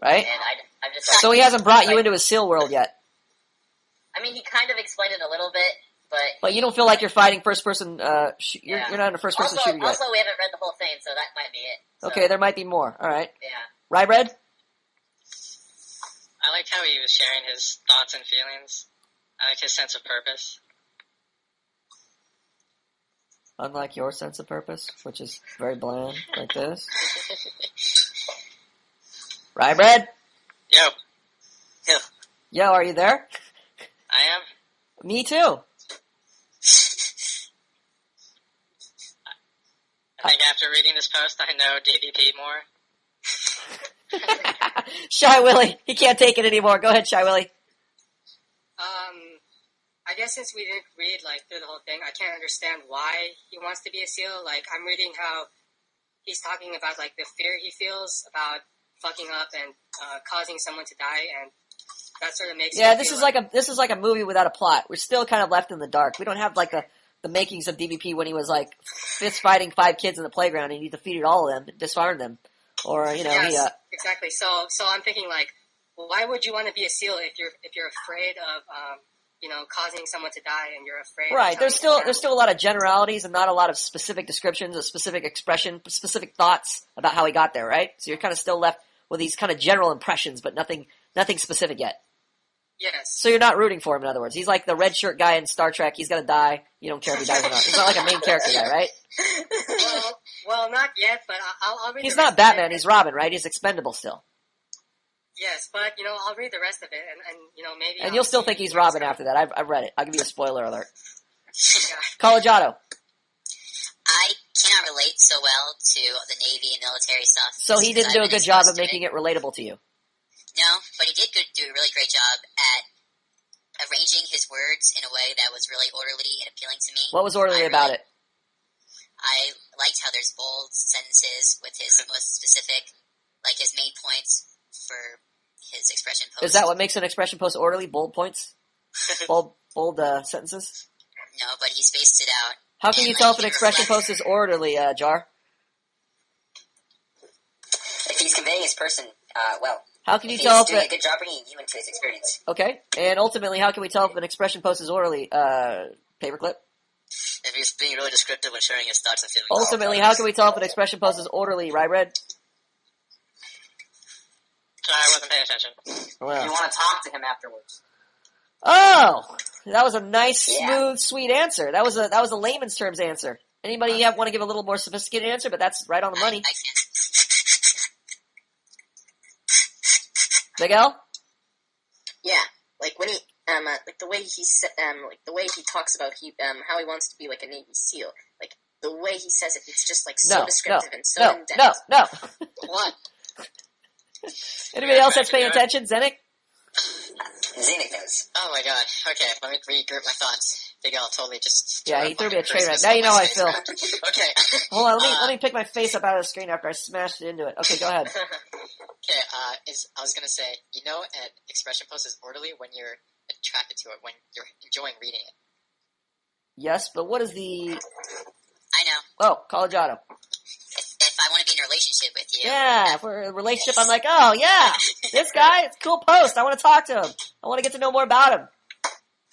Right? And I'm just like, So he hasn't brought you into his SEAL world yet. I mean, he kind of explained it a little bit, But you don't feel like you're fighting first person, you're not in a first person shooter yet. Also, we haven't read the whole thing, so that might be it. So, Okay, there might be more. Alright. yeah. Rybread? I liked how he was sharing his thoughts and feelings. I like his sense of purpose. Unlike your sense of purpose, which is very bland, like this. Rybread? Yo, Yo, are you there? I am. Me too. I think after reading this post, I know DVP more. Shy Willie, he can't take it anymore. Go ahead, Shy Willie. I guess since we didn't read through the whole thing, I can't understand why he wants to be a SEAL. I'm reading how he's talking about the fear he feels about fucking up and causing someone to die, and that sort of makes Yeah, me this feel is like a movie without a plot. We're still kind of left in the dark. We don't have the makings of DVP when he was fist fighting 5 kids in the playground and he defeated all of them, disarmed them, or yes, exactly. So I'm thinking why would you want to be a SEAL if you're afraid of causing someone to die, and you're afraid. Right. There's still a lot of generalities and not a lot of specific descriptions, a specific expression, specific thoughts about how he got there. Right. So you're kind of still left with these kind of general impressions, but nothing specific yet. Yes. So you're not rooting for him. In other words, he's like the red shirt guy in Star Trek. He's gonna die. You don't care if he dies or not. He's not like a main character guy, right? Well, not yet, but I'll read. He's not Batman. He's Robin, right? He's expendable still. Yes, but I'll read the rest of it, and maybe. And you'll still think he's Robin after that. I've read it. I'll give you a spoiler alert. Yeah. Collegiato. I cannot relate so well to the Navy and military stuff. So he didn't do a good job of making it relatable to you. No, but he did do a really great job at arranging his words in a way that was really orderly and appealing to me. What was orderly about it? I liked how there's bold sentences with his most specific, his main points for his expression post. Is that what makes an expression post orderly? Bold points? bold sentences? No, but he spaced it out. How can you tell if an expression post is orderly, Jar? If he's conveying his person well. How can you if tell he's if doing a good job bringing you into his experience? Okay, and ultimately, how can we tell if an expression post is orderly? Paperclip? If he's being really descriptive when sharing his thoughts and feelings. Ultimately, how can we tell if an expression post is orderly, right, Red? I wasn't paying attention. Well. You want to talk to him afterwards. Oh, that was a nice, smooth, sweet answer. That was a layman's terms answer. Anybody want to give a little more sophisticated answer? But that's right on the money. I can't. Miguel? Yeah, when he the way he the way he talks about how he wants to be a Navy SEAL, the way he says it, it's just so descriptive and so in depth. No. What? Anybody else that's paying attention? Zenik? Zenik knows. Oh my god. Okay, let me regroup my thoughts. Big Al totally just... Yeah, he threw me a train wreck. Now you know how I feel. Okay. Hold on, let me pick my face up out of the screen after I smashed it into it. Okay, go ahead. Okay, I was gonna say, an expression post is orderly when you're attracted to it, when you're enjoying reading it. Yes, but what is the... I know. Oh, Collegiato. If I want to be in a relationship with you. Yeah, if we're in a relationship, I'm like, oh, yeah. This guy, it's a cool post. I want to talk to him. I want to get to know more about him.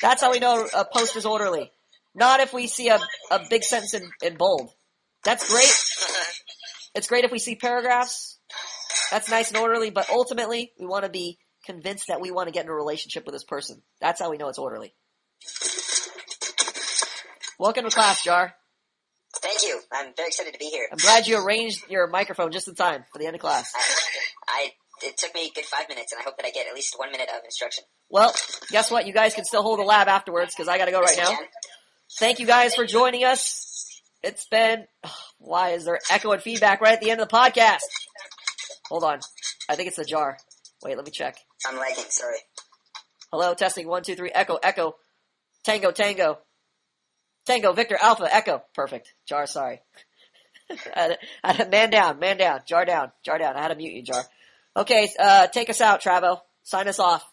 That's how we know a post is orderly. Not if we see a big sentence in bold. That's great. It's great if we see paragraphs. That's nice and orderly, but ultimately, we want to be convinced that we want to get in a relationship with this person. That's how we know it's orderly. Welcome to class, Jar. Thank you. I'm very excited to be here. I'm glad you arranged your microphone just in time for the end of class. It took me a good 5 minutes, and I hope that I get at least 1 minute of instruction. Well, guess what? You guys can still hold the lab afterwards, because I gotta go right now. Thank you guys for joining us. It's been... why is there echo and feedback right at the end of the podcast? Hold on. I think it's the Jar. Wait, let me check. I'm lagging, sorry. Hello, testing, 1, 2, 3, echo, echo. Tango, tango. Tango, Victor, Alpha, echo. Perfect. Jar, sorry. I had man down, Jar down, Jar down. I had to mute you, Jar. Okay, take us out, Travo. Sign us off.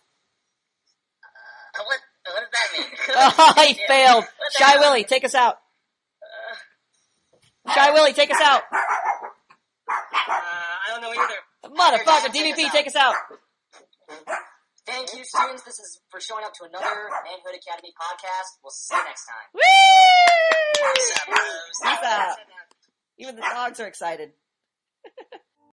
What does that mean? Oh, he failed. Shy Willie, take us out. Shy Willie, take us out. I don't know either. Motherfucker, DVP, take us out. Thank you, students. This is for showing up to another Manhood Academy podcast. We'll see you next time. Woo! Peace out. Even the dogs are excited.